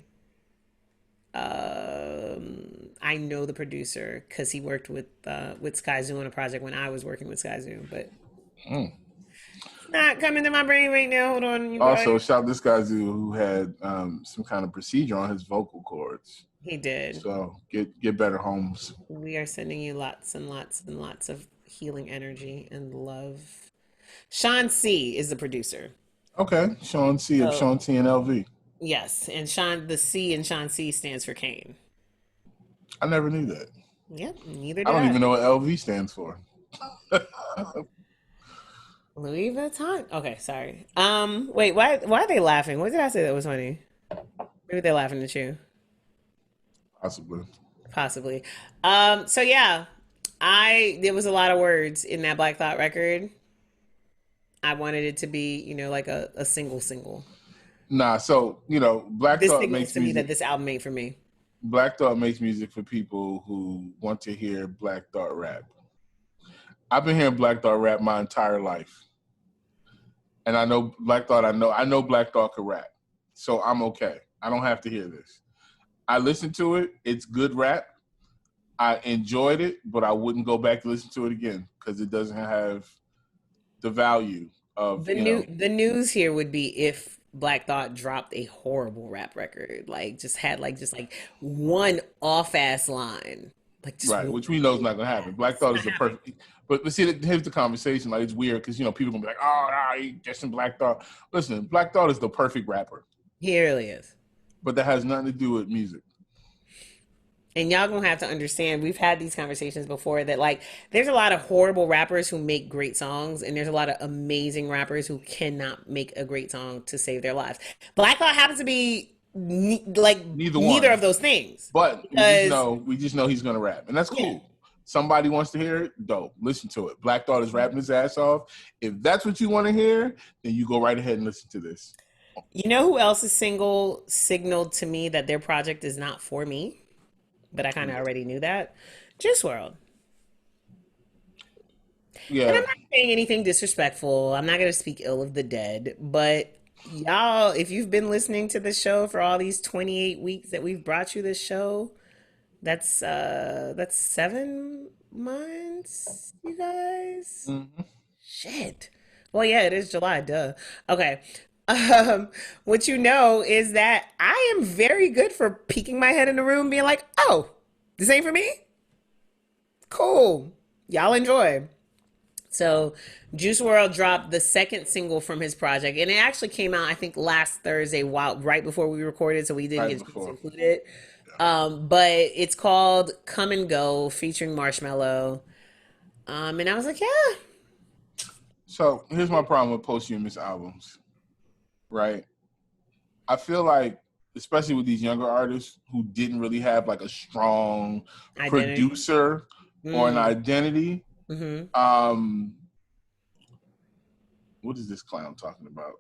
Speaker 1: I know the producer because he worked with Sky Zoo on a project when I was working with Sky Zoo, but it's not coming to my brain right now. Hold on, you
Speaker 2: Also,
Speaker 1: guys.
Speaker 2: shout this guy who had some kind of procedure on his vocal cords.
Speaker 1: He did.
Speaker 2: So get better, Holmes.
Speaker 1: We are sending you lots and lots and lots of healing energy and love. Sean C is the producer.
Speaker 2: Okay, Sean C of
Speaker 1: So
Speaker 2: Sean T and LV.
Speaker 1: yes, and the C in Sean C stands for Cain.
Speaker 2: I never knew that.
Speaker 1: Yep, neither
Speaker 2: I
Speaker 1: did
Speaker 2: don't
Speaker 1: I.
Speaker 2: even know what LV stands for.
Speaker 1: Louis Vuitton. Okay, sorry. Wait, why are they laughing? What did I say that was funny? Maybe they're laughing at you.
Speaker 2: Possibly.
Speaker 1: Possibly. So yeah, there was a lot of words in that Black Thought record. I wanted it to be, like a single.
Speaker 2: Nah, so Black
Speaker 1: This
Speaker 2: Thought
Speaker 1: signals
Speaker 2: makes
Speaker 1: to me that
Speaker 2: music.
Speaker 1: this album ain't for me.
Speaker 2: Black Thought makes music for people who want to hear Black Thought rap. I've been hearing Black Thought rap my entire life. And I know Black Thought, I know Black Thought can rap. So I'm okay. I don't have to hear this. I listened to it. It's good rap. I enjoyed it, but I wouldn't go back to listen to it again because it doesn't have the value of,
Speaker 1: The news here would be if Black Thought dropped a horrible rap record, like just had just one off ass line, like just
Speaker 2: right,
Speaker 1: one.
Speaker 2: which we know is not going to happen. Black Thought is the perfect. But see, here's the conversation. Like, it's weird because people gonna be like, "Oh, he just in Black Thought." Listen, Black Thought is the perfect rapper,
Speaker 1: He really is.
Speaker 2: but that has nothing to do with music.
Speaker 1: And y'all gonna have to understand, we've had these conversations before that like there's a lot of horrible rappers who make great songs, and there's a lot of amazing rappers who cannot make a great song to save their lives. Black Thought happens to be like
Speaker 2: Neither
Speaker 1: neither
Speaker 2: one.
Speaker 1: of those things.
Speaker 2: But
Speaker 1: Because
Speaker 2: we just know he's gonna rap, and that's
Speaker 1: yeah.
Speaker 2: cool. Somebody wants to hear it, dope. Listen to it. Black Thought is rapping his ass off. If that's what you want to hear, then you go right ahead and listen to this.
Speaker 1: You know who else is signaled to me that their project is not for me? But I kind of already knew that. Juice World.
Speaker 2: Yeah.
Speaker 1: And I'm not saying anything disrespectful. I'm not going to speak ill of the dead. But y'all, if you've been listening to the show for all these 28 weeks that we've brought you this show, that's 7 months, you guys.
Speaker 2: Mm-hmm.
Speaker 1: Shit. Well, yeah, it is July, duh. Okay. What you know is that I am very good for peeking my head in the room, being like, oh, this ain't for me? Cool. Y'all enjoy. So, Juice World dropped the second single from his project, and it actually came out, I think, last Thursday, right before we recorded, so we didn't get to include it. But it's called Come and Go, featuring Marshmello. And I was like, yeah.
Speaker 2: So here's my problem with posthumous albums, right? I feel like, especially with these younger artists who didn't really have like a strong producer or an identity. Mm-hmm. What is this clown talking about?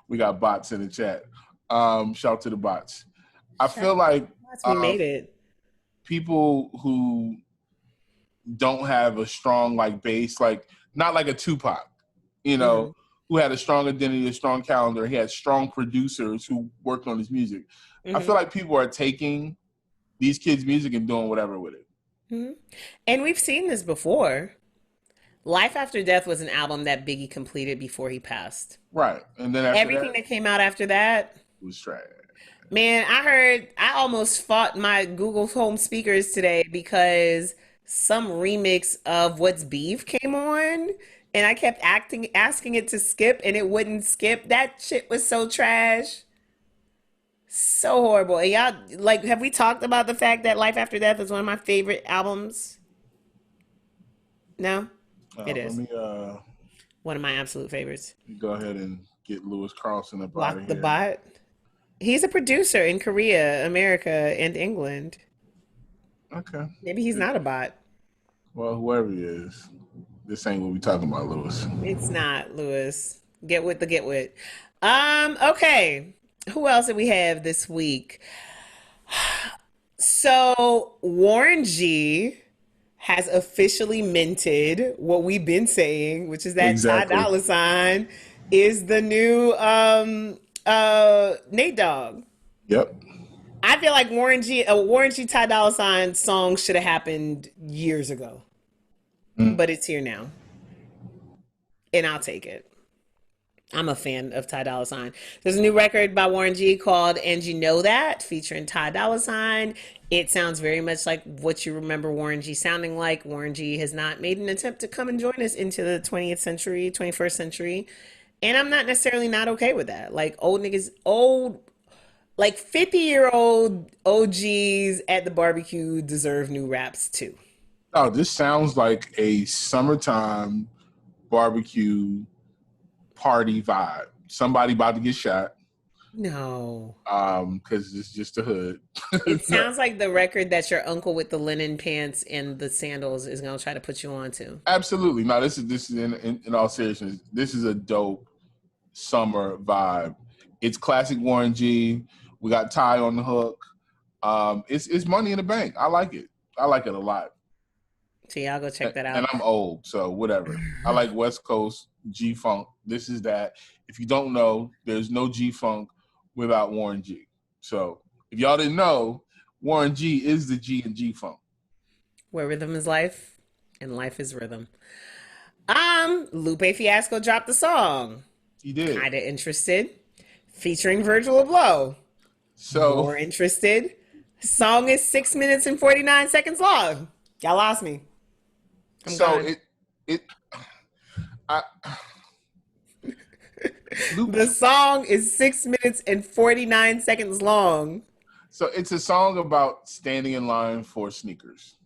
Speaker 2: We got bots in the chat. Shout out to the bots. I feel like
Speaker 1: we made it.
Speaker 2: People who don't have a strong like base, like not like a Tupac, you know, mm-hmm. who had a strong identity, a strong calendar. He had strong producers who worked on his music. Mm-hmm. I feel like people are taking these kids' music and doing whatever with it.
Speaker 1: Mm-hmm. And we've seen this before. Life After Death was an album that Biggie completed before he passed.
Speaker 2: Right. And then after
Speaker 1: everything that came out after that
Speaker 2: was trash.
Speaker 1: Man, I almost fought my Google Home speakers today because some remix of What's Beef came on, and I kept asking it to skip, and it wouldn't skip. That shit was so trash. So horrible. And y'all, like, have we talked about the fact that Life After Death is one of my favorite albums? No? It is. One of my absolute favorites.
Speaker 2: Go ahead and get Lewis Carlson up
Speaker 1: Block
Speaker 2: out of
Speaker 1: the
Speaker 2: here.
Speaker 1: bot. He's a producer in Korea, America, and England.
Speaker 2: Okay.
Speaker 1: Maybe he's not a bot.
Speaker 2: Well, whoever he is, this ain't what we talking about, Lewis.
Speaker 1: It's not, Lewis. Get with the get with. Okay. Who else did we have this week? So Warren G has officially minted what we've been saying, which is that Ty Dolla $ign is the new Nate Dogg.
Speaker 2: Yep.
Speaker 1: I feel like Warren G Ty Dolla $ign song should have happened years ago. But it's here now. And I'll take it. I'm a fan of Ty Dolla $ign. There's a new record by Warren G called And You Know That, featuring Ty Dolla $ign. It sounds very much like what you remember Warren G sounding like. Warren G has not made an attempt to come and join us into the 20th century, 21st century. And I'm not necessarily not okay with that. Like like 50-year-old OGs at the barbecue deserve new raps too.
Speaker 2: Oh, this sounds like a summertime barbecue party vibe. Somebody about to get shot.
Speaker 1: No.
Speaker 2: Because it's just a hood.
Speaker 1: It sounds like the record that your uncle with the linen pants and the sandals is gonna try to put you on to.
Speaker 2: Absolutely. No, this is in all seriousness, this is a dope summer vibe. It's classic Warren G. We got Ty on the hook. It's money in the bank. I like it. I like it a lot.
Speaker 1: So y'all go check that out.
Speaker 2: And I'm old, so whatever. I like West Coast G-Funk. This is that. If you don't know, there's no G-Funk without Warren G. So if y'all didn't know, Warren G is the G in G-Funk.
Speaker 1: Where rhythm is life and life is rhythm. Lupe Fiasco dropped the song.
Speaker 2: He did.
Speaker 1: Kinda Interested, featuring Virgil Abloh.
Speaker 2: So
Speaker 1: more interested. Song is 6 minutes and 49 seconds long. Y'all lost me.
Speaker 2: The
Speaker 1: song is 6 minutes and 49 seconds long.
Speaker 2: So it's a song about standing in line for sneakers.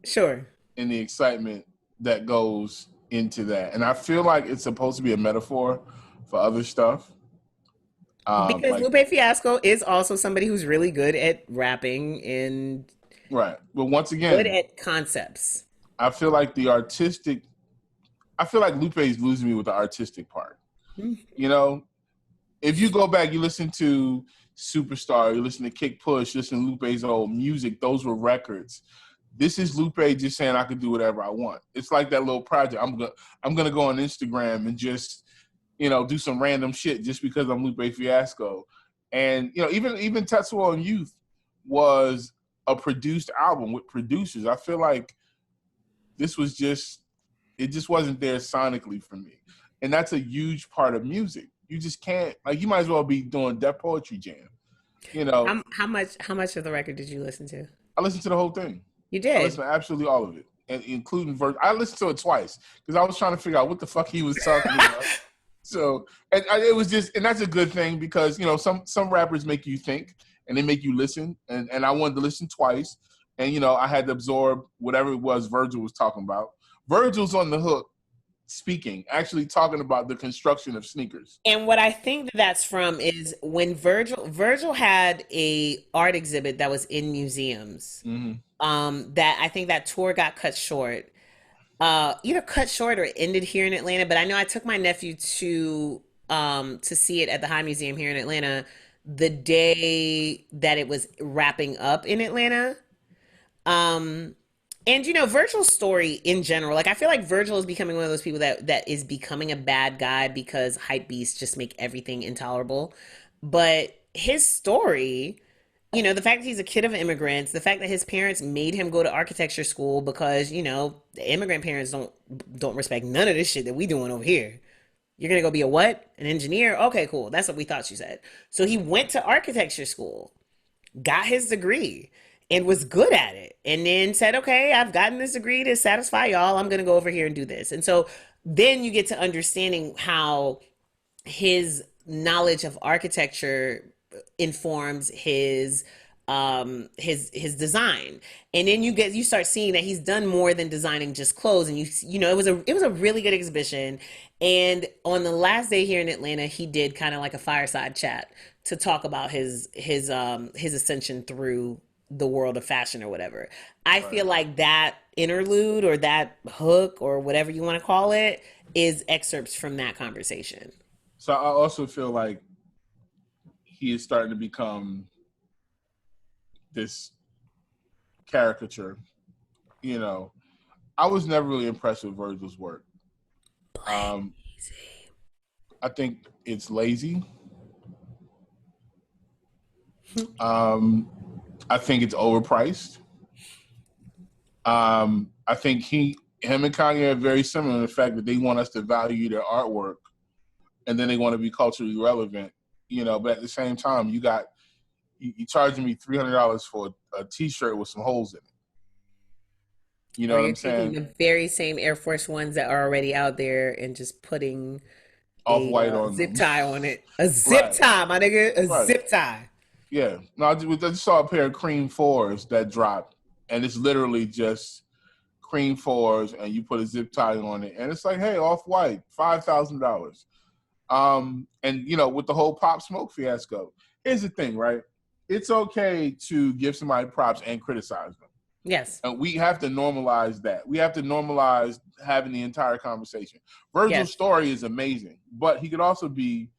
Speaker 1: Sure.
Speaker 2: And the excitement that goes into that. And I feel like it's supposed to be a metaphor for other stuff.
Speaker 1: Because Lupe Fiasco is also somebody who's really good at rapping and
Speaker 2: right. But once again,
Speaker 1: good at concepts.
Speaker 2: I feel like Lupe is losing me with the artistic part. You know, if you go back, you listen to Superstar, you listen to Kick Push, listen to Lupe's old music, those were records. This is Lupe just saying I can do whatever I want. It's like that little project. I'm gonna go on Instagram and just, do some random shit just because I'm Lupe Fiasco. And even Tetsuo and Youth was a produced album with producers. I feel like this was just wasn't there sonically for me. And that's a huge part of music. You just can't, you might as well be doing Def Poetry Jam.
Speaker 1: How much of the record did you listen to?
Speaker 2: I listened to the whole thing.
Speaker 1: You did?
Speaker 2: I listened to absolutely all of it, and including verse. I listened to it twice because I was trying to figure out what the fuck he was talking about. So, and it was just, and that's a good thing because, some rappers make you think and they make you listen. And I wanted to listen twice. And, I had to absorb whatever it was Virgil was talking about. Virgil's on the hook speaking, actually talking about the construction of sneakers.
Speaker 1: And what I think that's from is when Virgil had a art exhibit that was in museums. That I think that tour got cut short. Either cut short or ended here in Atlanta, but I know I took my nephew to see it at the High Museum here in Atlanta the day that it was wrapping up in Atlanta. And Virgil's story in general, I feel like Virgil is becoming one of those people that is becoming a bad guy because hype beasts just make everything intolerable. But his story, the fact that he's a kid of immigrants, the fact that his parents made him go to architecture school because, the immigrant parents don't respect none of this shit that we doing over here. You're going to go be a what? An engineer? Okay, cool. That's what we thought you said. So he went to architecture school, got his degree, and was good at it. And then said, okay, I've gotten this degree to satisfy y'all. I'm going to go over here and do this. And so then you get to understanding how his knowledge of architecture informs his design. And then you start seeing that he's done more than designing just clothes. And it was a really good exhibition. And on the last day here in Atlanta, he did kind of like a fireside chat to talk about his ascension through the world of fashion or whatever. I feel like that interlude or that hook or whatever you want to call it is excerpts from that conversation.
Speaker 2: So I also feel like he is starting to become this caricature. I was never really impressed with Virgil's work. I think it's lazy. I think it's overpriced. I think him and Kanye are very similar in the fact that they want us to value their artwork and then they want to be culturally relevant, but at the same time, you charging me $300 for a t-shirt with some holes in it. You know what I'm saying?
Speaker 1: The very same Air Force Ones that are already out there and just putting
Speaker 2: off-white on
Speaker 1: zip
Speaker 2: them.
Speaker 1: Tie on it. A zip tie, my nigga. A zip tie.
Speaker 2: Yeah. No, I just saw a pair of cream 4s that dropped, and it's literally just cream 4s, and you put a zip tie on it, and it's like, hey, off-white, $5,000. And with the whole Pop Smoke fiasco, here's the thing, right? It's okay to give somebody props and criticize them.
Speaker 1: Yes.
Speaker 2: And we have to normalize that. We have to normalize having the entire conversation. Virgil's story is amazing, but he could also be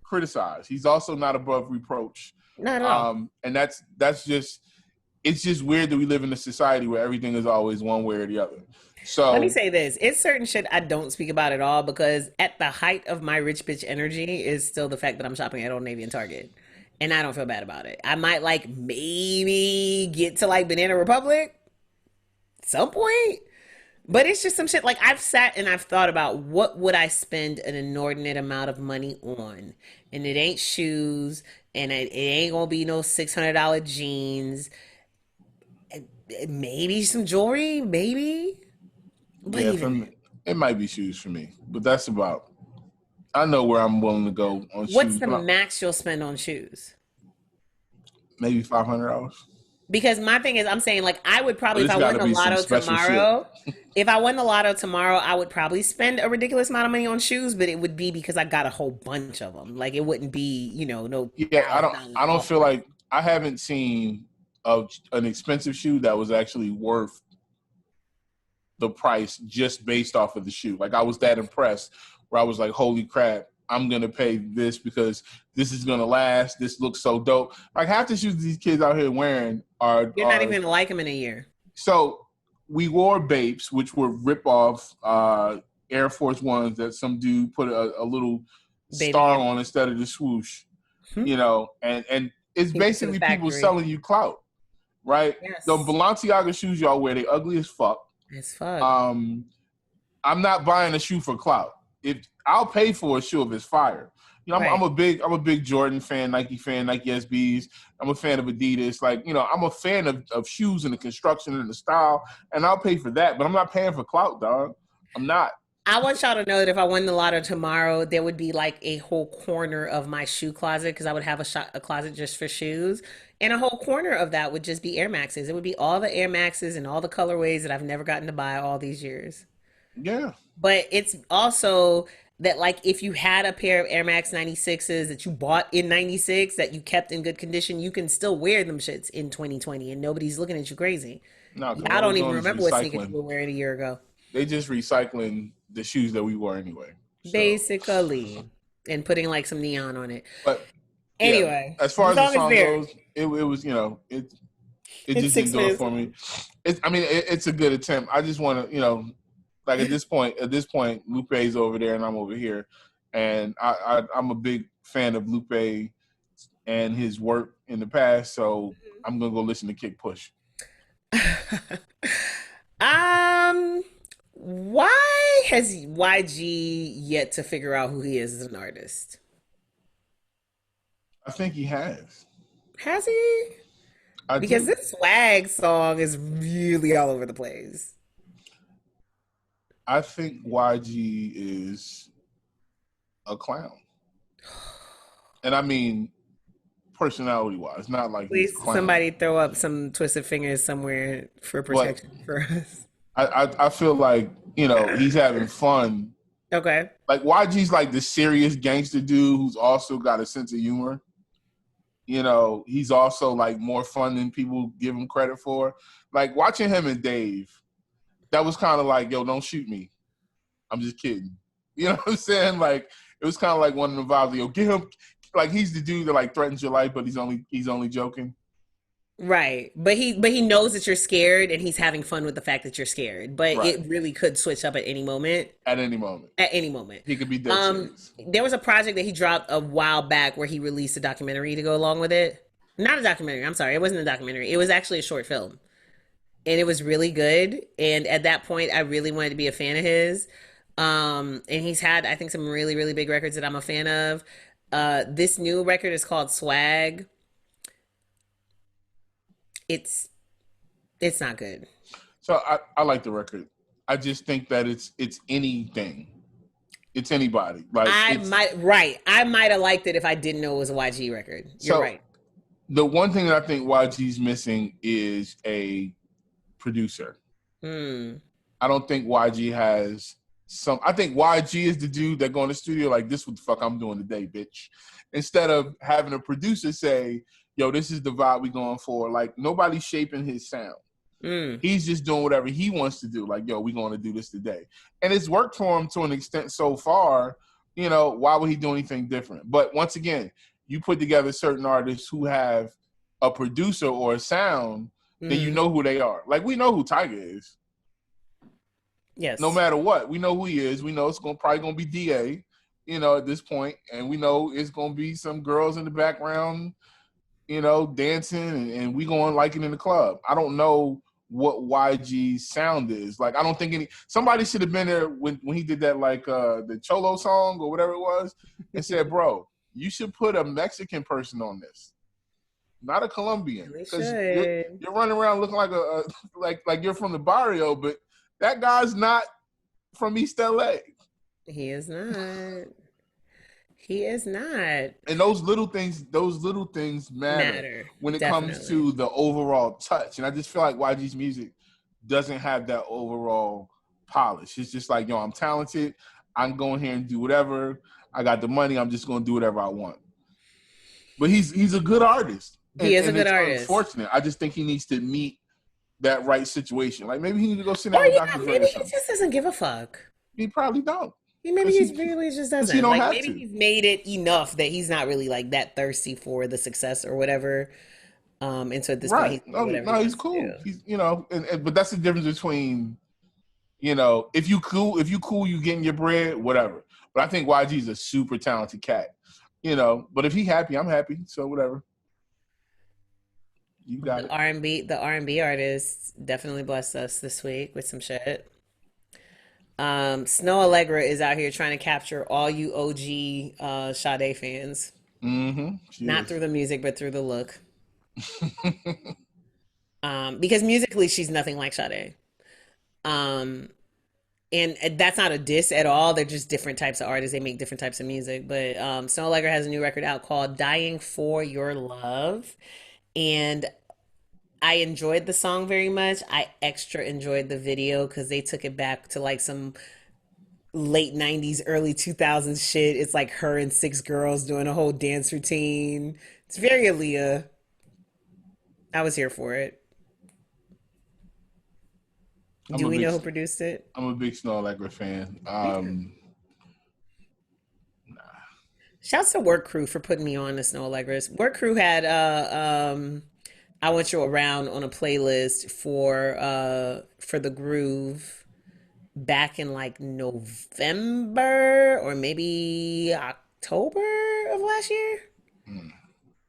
Speaker 2: criticized. He's also not above reproach.
Speaker 1: Not at all.
Speaker 2: And that's just, it's just weird that we live in a society where everything is always one way or the other. So
Speaker 1: let me say this. It's certain shit I don't speak about at all because at the height of my rich bitch energy is still the fact that I'm shopping at Old Navy and Target. And I don't feel bad about it. I might maybe get to Banana Republic at some point. But it's just some shit. I've sat and I've thought about what would I spend an inordinate amount of money on. And it ain't shoes. And it ain't gonna be no $600 jeans. Maybe some jewelry, maybe.
Speaker 2: But yeah, for me, it might be shoes for me. But that's about, I know where I'm willing to go on shoes.
Speaker 1: What's the max you'll spend on shoes?
Speaker 2: Maybe $500.
Speaker 1: Because my thing is, I'm saying like I would probably,
Speaker 2: But
Speaker 1: if
Speaker 2: it's
Speaker 1: I
Speaker 2: got
Speaker 1: won
Speaker 2: to
Speaker 1: the
Speaker 2: be some
Speaker 1: lotto
Speaker 2: special shit.
Speaker 1: tomorrow, if I won the lotto tomorrow, I would probably spend a ridiculous amount of money on shoes, but it would be because I got a whole bunch of them. Like it wouldn't be, no
Speaker 2: Yeah,
Speaker 1: $1,000
Speaker 2: I don't
Speaker 1: off
Speaker 2: feel
Speaker 1: price.
Speaker 2: like I haven't seen an expensive shoe that was actually worth the price just based off of the shoe. Like I was that impressed where I was like, holy crap, I'm gonna pay this because this is gonna last. This looks so dope. Like half the shoes these kids out here wearing
Speaker 1: You're not
Speaker 2: are
Speaker 1: even gonna like them in a year.
Speaker 2: so we wore Bapes, which were rip off Air Force Ones that some dude put a little
Speaker 1: Baby
Speaker 2: star
Speaker 1: Air
Speaker 2: on
Speaker 1: Force.
Speaker 2: instead of the swoosh,
Speaker 1: Hmm.
Speaker 2: and it's
Speaker 1: He went to the
Speaker 2: basically people
Speaker 1: factory.
Speaker 2: selling you clout, right? The
Speaker 1: Yes.
Speaker 2: Balenciaga shoes y'all wear, they ugly as fuck.
Speaker 1: As fuck.
Speaker 2: I'm not buying a shoe for clout. If I'll pay for a shoe if it's fire.
Speaker 1: Right.
Speaker 2: I'm a big Jordan fan, Nike SBs. I'm a fan of Adidas. Like, I'm a fan of shoes and the construction and the style, and I'll pay for that. But I'm not paying for clout, dog. I'm not.
Speaker 1: I want y'all to know that if I won the lotto tomorrow, there would be like a whole corner of my shoe closet because I would have a closet just for shoes. And a whole corner of that would just be Air Maxes. It would be all the Air Maxes and all the colorways that I've never gotten to buy all these years.
Speaker 2: Yeah.
Speaker 1: But it's also that like if you had a pair of Air Max 96s that you bought in 96 that you kept in good condition, you can still wear them shits in 2020 and nobody's looking at you crazy.
Speaker 2: No, because
Speaker 1: I
Speaker 2: all we're
Speaker 1: don't even
Speaker 2: doing is
Speaker 1: remember what sneakers you
Speaker 2: recycling.
Speaker 1: were wearing a year ago.
Speaker 2: They just recycling the shoes that we wore anyway. So,
Speaker 1: Basically. And putting like some neon on it.
Speaker 2: but yeah,
Speaker 1: Anyway,
Speaker 2: as far
Speaker 1: the
Speaker 2: as the
Speaker 1: song is
Speaker 2: song
Speaker 1: there.
Speaker 2: goes, it was it
Speaker 1: It's
Speaker 2: just didn't
Speaker 1: six
Speaker 2: do it
Speaker 1: minutes
Speaker 2: for
Speaker 1: long.
Speaker 2: me. It's a good attempt. I just want to, like at this point, Lupe's over there and I'm over here, and I'm a big fan of Lupe and his work in the past, so I'm gonna go listen to Kick Push.
Speaker 1: um, why has YG yet to figure out who he is as an artist?
Speaker 2: I think he has.
Speaker 1: Has he?
Speaker 2: I
Speaker 1: Because
Speaker 2: do.
Speaker 1: this swag song is really all over the place.
Speaker 2: I think YG is a clown, and I mean personality-wise, not like he's
Speaker 1: Please,
Speaker 2: clown.
Speaker 1: somebody throw up some twisted fingers somewhere for
Speaker 2: But
Speaker 1: protection for us.
Speaker 2: I feel like he's having fun.
Speaker 1: Okay.
Speaker 2: Like YG's like the serious gangster dude who's also got a sense of humor. He's also like more fun than people give him credit for. Like watching him and Dave, that was kind of like, yo, don't shoot me. I'm just kidding. You know what I'm saying? Like it was kind of like one of the vibes. Yo, get him. Like he's the dude that like threatens your life, but he's only joking.
Speaker 1: Right. But he knows that you're scared and he's having fun with the fact that you're scared. But
Speaker 2: Right.
Speaker 1: it really could switch up at any moment.
Speaker 2: At any moment.
Speaker 1: At any moment.
Speaker 2: He could be dead serious.
Speaker 1: There was a project that he dropped a while back where he released a documentary to go along with it. Not a documentary, I'm sorry, it wasn't a documentary. It was actually a short film. And it was really good. And at that point I really wanted to be a fan of his. And he's had, I think, some really, really big records that I'm a fan of. This new record is called Swag. It's it's not good.
Speaker 2: So I like the record. I just think that it's anything. It's anybody. Like
Speaker 1: I might have liked it if I didn't know it was a YG record. You're right.
Speaker 2: The one thing that I think YG's missing is a producer. I don't think YG has some. I think YG is the dude that go in the studio like, this what the fuck I'm doing today, bitch. Instead of having a producer say, yo, this is the vibe we going for. Like nobody's shaping his sound. He's just doing whatever he wants to do. Like, yo, we're going to do this today. And it's worked for him to an extent so far. Why would he do anything different? But once again, you put together certain artists who have a producer or a sound, then you know who they are. Like, we know who Tiger is.
Speaker 1: Yes.
Speaker 2: No matter what, we know who he is. We know it's probably going to be DA, at this point. And we know it's going to be some girls in the background, dancing, and we going like it in the club. I don't know what YG's sound is. Like, I don't think somebody should have been there when he did that, like the Cholo song or whatever it was, and said, bro, you should put a Mexican person on this, not a Colombian, because you're running around looking like like you're from the barrio, but that guy's not from East LA.
Speaker 1: He is not. He is not.
Speaker 2: And those little things matter
Speaker 1: Matter.
Speaker 2: when it comes
Speaker 1: Definitely.
Speaker 2: to the overall touch. And I just feel like YG's music doesn't have that overall polish. It's just like, yo, I'm talented. I'm going here and do whatever. I got the money. I'm just going to do whatever I want. But he's a good artist,
Speaker 1: He is a
Speaker 2: and
Speaker 1: good
Speaker 2: it's
Speaker 1: artist.
Speaker 2: unfortunate. I just think he needs to meet that right situation. Like maybe he needs to go sit
Speaker 1: Or
Speaker 2: down with Dr. Dre
Speaker 1: maybe
Speaker 2: or
Speaker 1: he
Speaker 2: something.
Speaker 1: just doesn't give a fuck.
Speaker 2: He probably don't,
Speaker 1: Maybe
Speaker 2: because
Speaker 1: he really just
Speaker 2: he
Speaker 1: doesn't.
Speaker 2: don't
Speaker 1: Like
Speaker 2: have
Speaker 1: maybe
Speaker 2: to.
Speaker 1: he's made it enough that he's not really like that thirsty for the success or whatever. And so at this point
Speaker 2: Right?
Speaker 1: he's doing
Speaker 2: No,
Speaker 1: whatever he
Speaker 2: no, he's
Speaker 1: wants to
Speaker 2: cool.
Speaker 1: do.
Speaker 2: He's and but that's the difference between if you cool, you getting your bread, whatever. But I think YG's a super talented cat. But if he happy, I'm happy. So whatever. You got
Speaker 1: The
Speaker 2: it.
Speaker 1: R&B, the R&B artists definitely blessed us this week with some shit. Snoh Aalegra is out here trying to capture all you OG Sade fans.
Speaker 2: Mm-hmm. She
Speaker 1: Not
Speaker 2: is.
Speaker 1: through the music, but through the look. Because musically she's nothing like Sade. Um, and that's not a diss at all. They're just different types of artists. They make different types of music. But Snoh Aalegra has a new record out called "Dying for Your Love," and I enjoyed the song very much. I extra enjoyed the video because they took it back to like some late 90s, early 2000s shit. It's like her and six girls doing a whole dance routine. It's very Aaliyah. I was here for it.
Speaker 2: I'm
Speaker 1: Do
Speaker 2: a
Speaker 1: we
Speaker 2: big
Speaker 1: know who produced it?
Speaker 2: I'm a big Snow Aalegra fan.
Speaker 1: Me too. Shouts to Work Crew for putting me on the Snow Allegra's. Work Crew had I Want You Around on a playlist for the Groove back in like November or maybe October of last year.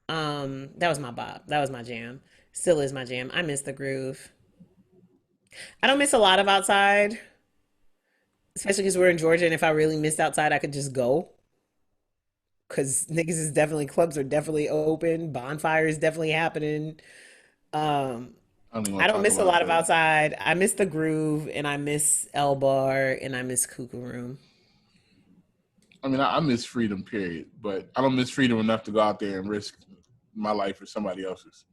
Speaker 2: Mm.
Speaker 1: That was my bop. That was my jam. Still is my jam. I miss the groove. I don't miss a lot of outside, especially because we're in Georgia. And if I really missed outside, I could just go. Because niggas is definitely clubs are definitely open. Bonfire is definitely happening. Um,
Speaker 2: I don't even
Speaker 1: I
Speaker 2: want to
Speaker 1: don't
Speaker 2: talk
Speaker 1: miss a
Speaker 2: about
Speaker 1: lot of
Speaker 2: that.
Speaker 1: outside. I miss the groove, and I miss L Bar, and I miss Cuckoo Room.
Speaker 2: I mean, I miss freedom, period. But I don't miss freedom enough to go out there and risk my life for somebody else's.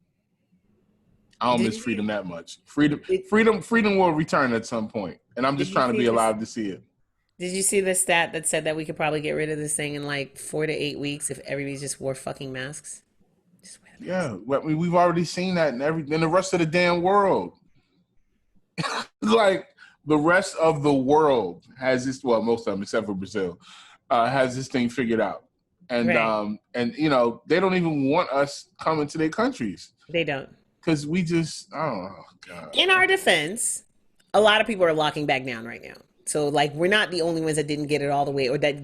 Speaker 2: I don't
Speaker 1: Did
Speaker 2: miss
Speaker 1: you see?
Speaker 2: freedom that much. Freedom,
Speaker 1: Did,
Speaker 2: freedom, freedom will return at some point, and I'm
Speaker 1: did
Speaker 2: just
Speaker 1: you
Speaker 2: trying to
Speaker 1: see
Speaker 2: be
Speaker 1: this?
Speaker 2: alive to see it.
Speaker 1: Did you see the stat that said that we could probably get rid of this thing in like 4 to 8 weeks if everybody just wore fucking masks? Just wear the mask.
Speaker 2: Yeah, we've already seen that in the rest of the damn world. Like the rest of the world has this. Well, most of them, except for Brazil, has this thing figured out. And
Speaker 1: Right.
Speaker 2: they don't even want us coming to their countries
Speaker 1: They don't.
Speaker 2: because we just, oh god.
Speaker 1: In our defense, a lot of people are locking back down right now. So like we're not the only ones that didn't get it all the way or that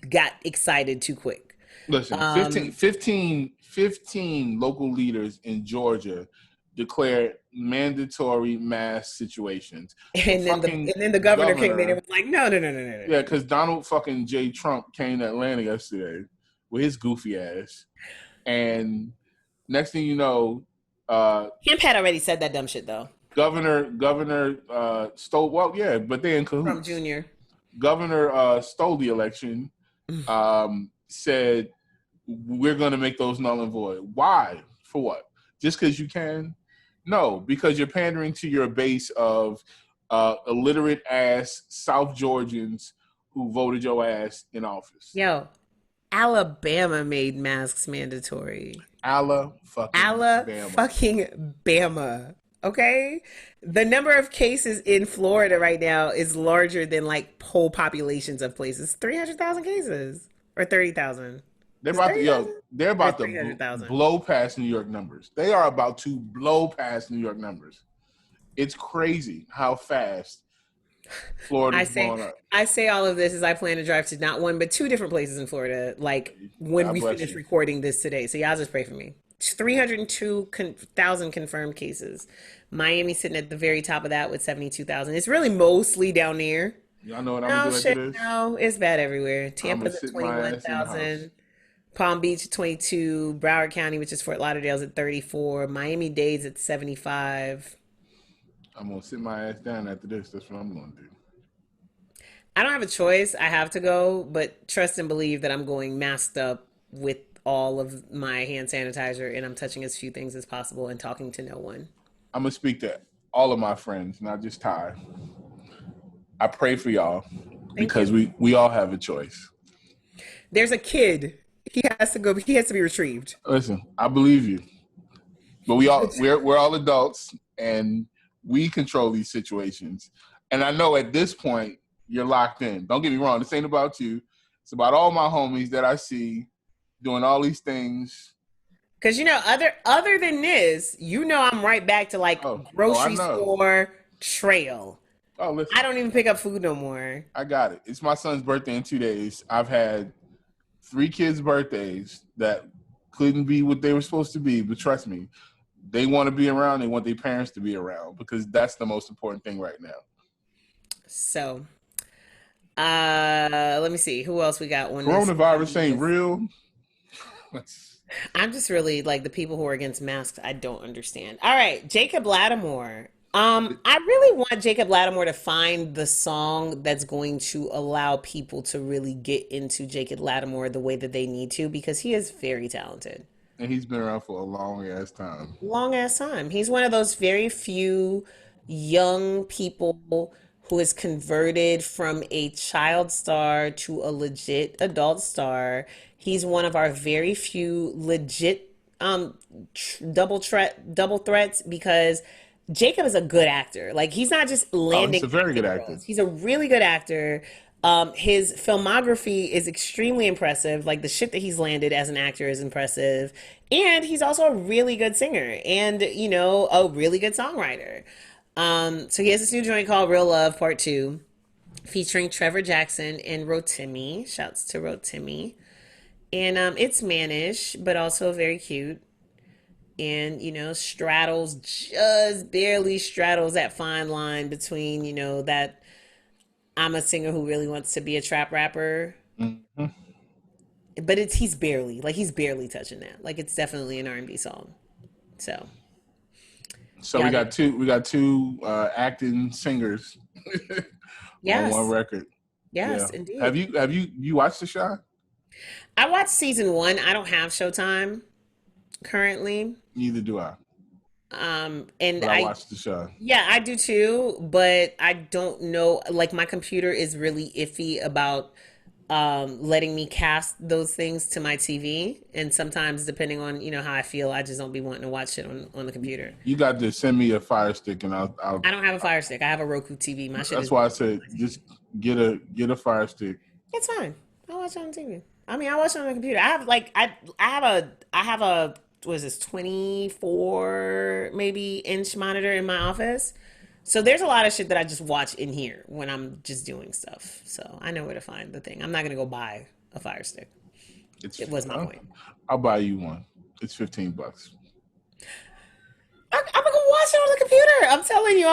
Speaker 1: got excited too quick.
Speaker 2: Listen,
Speaker 1: Um,
Speaker 2: 15 local leaders in Georgia declared mandatory mask situations. The fucking
Speaker 1: and then the governor came in and
Speaker 2: governor,
Speaker 1: was like, no, no, no, no, no, no.
Speaker 2: yeah, because Donald fucking J. Trump came to Atlanta yesterday with his goofy ass. And next thing you know,
Speaker 1: Kemp had already said that dumb shit though
Speaker 2: Governor stole, well, yeah, but they in
Speaker 1: from
Speaker 2: cahoots.
Speaker 1: Junior.
Speaker 2: Governor stole the election, said we're going to make those null and void. Why? For what? Just because you can? No, because you're pandering to your base of illiterate ass South Georgians who voted your ass in office.
Speaker 1: Yo, Alabama made masks mandatory.
Speaker 2: Allah fucking
Speaker 1: Ala
Speaker 2: Bama.
Speaker 1: fucking Bama. Okay? The number of cases in Florida right now is larger than like whole populations of places. 300,000 cases or 30,000.
Speaker 2: They're
Speaker 1: Is it
Speaker 2: about to
Speaker 1: 30,000
Speaker 2: they're
Speaker 1: or
Speaker 2: about to
Speaker 1: 300,000?
Speaker 2: blow past New York numbers. They are about to blow past New York numbers. It's crazy how fast
Speaker 1: I
Speaker 2: Florida's
Speaker 1: say
Speaker 2: blowing up.
Speaker 1: I say all of this as I plan to drive to not one but two different places in Florida like when
Speaker 2: God
Speaker 1: we
Speaker 2: bless
Speaker 1: finish
Speaker 2: you.
Speaker 1: recording this today. So y'all just pray for me. 302,000 confirmed cases. Miami sitting at the very top of that with 72,000. It's really mostly down there.
Speaker 2: Y'all know what I'm gonna
Speaker 1: No
Speaker 2: do after
Speaker 1: shit,
Speaker 2: this?
Speaker 1: no, it's bad everywhere.
Speaker 2: I'm gonna
Speaker 1: Tampa's at
Speaker 2: sit my ass in the house.
Speaker 1: 21,000. Palm Beach at 22, Broward County, which is Fort Lauderdale's at 34, Miami-Dade's at 75.
Speaker 2: I'm gonna sit my ass down after this. That's what I'm gonna do.
Speaker 1: I don't have a choice. I have to go, but trust and believe that I'm going masked up with all of my hand sanitizer and I'm touching as few things as possible and talking to no one.
Speaker 2: I'm gonna speak to all of my friends, not just Ty. I pray for y'all
Speaker 1: Thank
Speaker 2: because
Speaker 1: you.
Speaker 2: we all have a choice.
Speaker 1: There's a kid. He has to go. He has to be retrieved.
Speaker 2: Listen, I believe you, but we're all adults and we control these situations. And I know at this point you're locked in. Don't get me wrong. This ain't about you. It's about all my homies that I see doing all these things.
Speaker 1: Because other than this, I'm right back to like
Speaker 2: I
Speaker 1: grocery
Speaker 2: know.
Speaker 1: store trail.
Speaker 2: Oh, listen.
Speaker 1: I don't even pick up food no more.
Speaker 2: I got it. It's my son's birthday in 2 days. I've had 3 kids' birthdays that couldn't be what they were supposed to be, but trust me, they want to be around. They want their parents to be around because that's the most important thing right now.
Speaker 1: So, let me see who else we got on this.
Speaker 2: Coronavirus ain't real.
Speaker 1: I'm just really like the people who are against masks. I don't understand. All right, Jacob Lattimore. I really want Jacob Lattimore to find the song that's going to allow people to really get into Jacob Lattimore the way that they need to because he is very talented.
Speaker 2: And he's been around for a long ass time.
Speaker 1: Long ass time. He's one of those very few young people who has converted from a child star to a legit adult star. He's one of our very few legit double threats because Jacob is a good actor. Like he's not just landing.
Speaker 2: He's a very good actor.
Speaker 1: Roles. He's a really good actor. His filmography is extremely impressive. Like the shit that he's landed as an actor is impressive. And he's also a really good singer and, a really good songwriter. So he has this new joint called Real Love Part 2 featuring Trevor Jackson and Rotimi. Shouts to Rotimi. And it's mannish, but also very cute. And, barely straddles that fine line between, that I'm a singer who really wants to be a trap rapper.
Speaker 2: Mm-hmm.
Speaker 1: But he's barely touching that. Like it's definitely an R&B song. So
Speaker 2: we got two acting singers on one record.
Speaker 1: Yes, yeah. Indeed.
Speaker 2: Have you watched The Chi?
Speaker 1: I watched season 1. I don't have Showtime currently.
Speaker 2: Neither do I.
Speaker 1: And
Speaker 2: I watched The Chi.
Speaker 1: Yeah, I do too, but I don't know. Like my computer is really iffy about letting me cast those things to my TV, and sometimes depending on how I feel, I just don't be wanting to watch it on the computer.
Speaker 2: You got to send me a Fire Stick, and I'll
Speaker 1: I don't have a Fire Stick. I have a Roku TV. My shit.
Speaker 2: That's why I said just get a Fire Stick.
Speaker 1: It's fine. I'll watch it on TV. I mean, I watch it on the computer. I have a what is this 24 maybe inch monitor in my office. So there's a lot of shit that I just watch in here when I'm just doing stuff. So I know where to find the thing. I'm not gonna go buy a Fire Stick. It was my point.
Speaker 2: I'll buy you one. It's $15.
Speaker 1: I'm gonna go watch it on the computer. I'm telling you,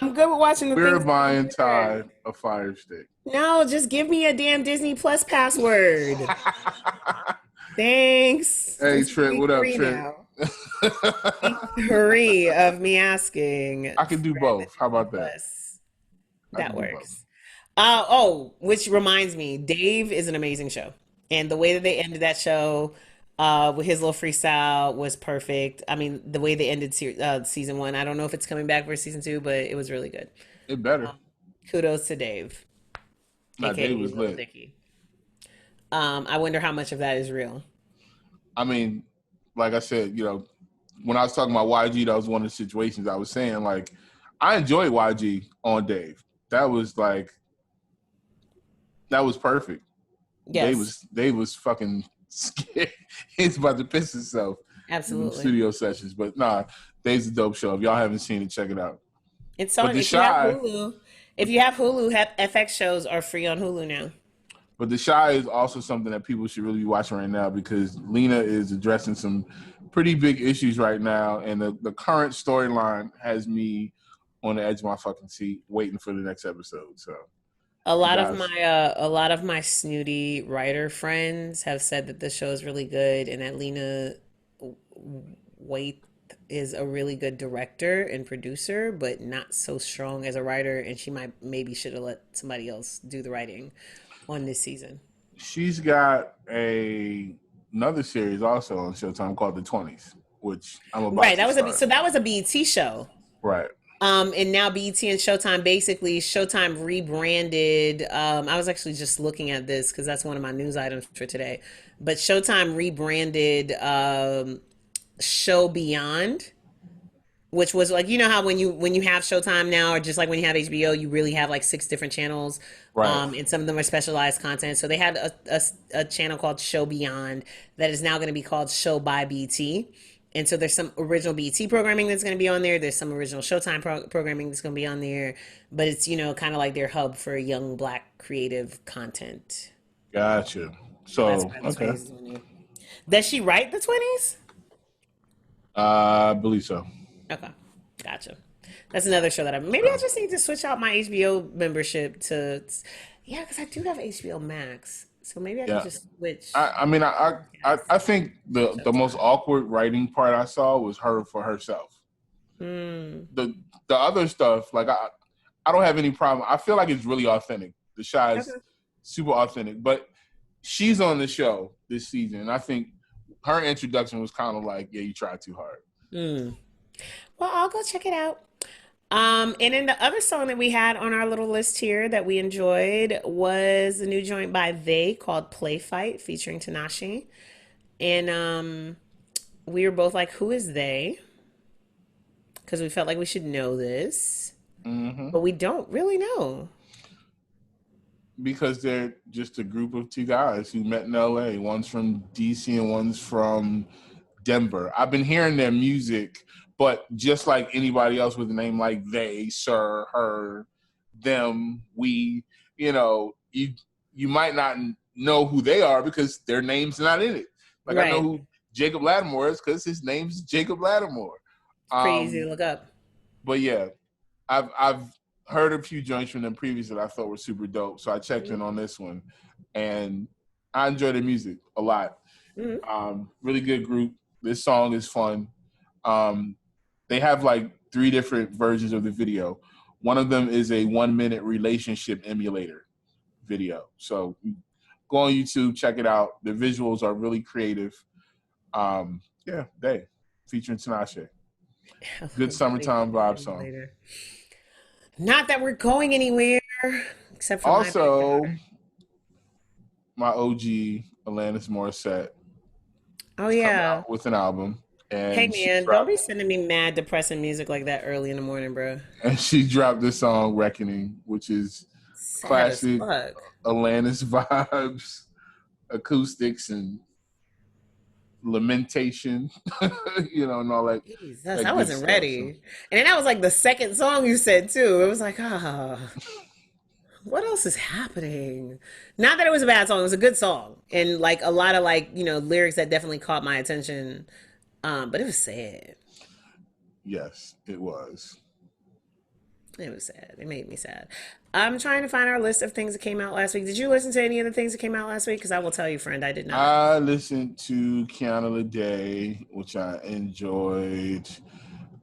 Speaker 1: I'm good with watching the things.
Speaker 2: We're buying Ty a Fire Stick.
Speaker 1: No, just give me a damn Disney Plus password. Thanks.
Speaker 2: Hey Trent, what up, Trent?
Speaker 1: Hurry of me asking.
Speaker 2: I can do both. How about that?
Speaker 1: That works. Which reminds me, Dave is an amazing show, and the way that they ended that show with his little freestyle was perfect. I mean, the way they ended season 1. I don't know if it's coming back for season 2, but it was really good.
Speaker 2: It better.
Speaker 1: Kudos to Dave.
Speaker 2: Dave was lit.
Speaker 1: Dicky. I wonder how much of that is real.
Speaker 2: I mean, like I said, when I was talking about YG, that was one of the situations I was saying. Like, I enjoyed YG on Dave. That was perfect.
Speaker 1: Yes.
Speaker 2: Dave was fucking scared. He's about to piss himself.
Speaker 1: Absolutely.
Speaker 2: In studio sessions, but nah, Dave's a dope show. If y'all haven't seen it, check it out.
Speaker 1: It's on. If you have Hulu, FX shows are free on Hulu now.
Speaker 2: But The Chi is also something that people should really be watching right now because Lena is addressing some pretty big issues right now, and the current storyline has me on the edge of my fucking seat, waiting for the next episode. So,
Speaker 1: a lot of my snooty writer friends have said that the show is really good, and that Lena is a really good director and producer, but not so strong as a writer. And she might maybe should have let somebody else do the writing on this season.
Speaker 2: She's got another series also on Showtime called The 20s, which I'm about
Speaker 1: Right.
Speaker 2: to start.
Speaker 1: So that was a BET show.
Speaker 2: Right.
Speaker 1: And now BET and Showtime, basically Showtime rebranded. I was actually just looking at this because that's one of my news items for today. But Showtime rebranded Show Beyond, which was like, you know how when you have Showtime now, or just like when you have HBO, you really have like six different channels,
Speaker 2: Right.
Speaker 1: and some of them are specialized content. So they had a channel called Show Beyond that is now going to be called Show by BT. And so there's some original BT programming that's going to be on there. There's some original Showtime programming that's going to be on there, but it's, you know, kind of like their hub for young Black creative content.
Speaker 2: Gotcha.
Speaker 1: So that's
Speaker 2: So
Speaker 1: why the
Speaker 2: okay.
Speaker 1: 20s is on there. Does she write the 20s?
Speaker 2: I believe so.
Speaker 1: Okay, gotcha. That's another show that maybe I just need to switch out my HBO membership to, yeah, because I do have HBO Max, so maybe I can
Speaker 2: Yeah.
Speaker 1: just switch.
Speaker 2: I mean, I think the most awkward writing part I saw was her for herself. The other stuff, like I don't have any problem. I feel like it's really authentic. The Shy is super authentic, but she's on the show this season, and I think her introduction was kind of like, yeah, you tried too hard.
Speaker 1: Well, I'll go check it out. And then the other song that we had on our little list here that we enjoyed was the new joint by They called Play Fight featuring Tinashe. And we were both like, who is they? Because we felt like we should know this, but we don't really know.
Speaker 2: Because they're just a group of two guys who met in LA. One's from DC and one's from Denver. I've been hearing their music, but just like anybody else with a name like they, sir, her, them, we, you might not know who they are because their name's not in it. Like right. I know who Jacob Lattimore is because his name's Jacob Lattimore.
Speaker 1: Pretty easy to look up.
Speaker 2: But yeah, I've heard a few joints from them previous that I thought were super dope. So I checked in on this one and I enjoy their music a lot. Really good group. This song is fun. They have like 3 different versions of the video. One of them is a 1-minute relationship emulator video. So go on YouTube, check it out. The visuals are really creative. They featuring Tinashe. Good summertime vibe song.
Speaker 1: Not that we're going anywhere, except for
Speaker 2: also my OG Alanis Morissette.
Speaker 1: Oh yeah,
Speaker 2: with an album. And
Speaker 1: hey man, don't be sending me mad depressing music like that early in the morning, bro.
Speaker 2: And she dropped this song "Reckoning," which is sad classic Alanis vibes, acoustics and lamentation, and all that.
Speaker 1: Jesus, I wasn't ready. So. And then that was like the second song you said too. It was like, what else is happening? Not that it was a bad song; it was a good song, and like a lot of lyrics that definitely caught my attention. But it was sad.
Speaker 2: Yes, it was.
Speaker 1: It was sad. It made me sad. I'm trying to find our list of things that came out last week. Did you listen to any of the things that came out last week? Because I will tell you, friend, I did not.
Speaker 2: I listened to Kiana Lede, which I enjoyed.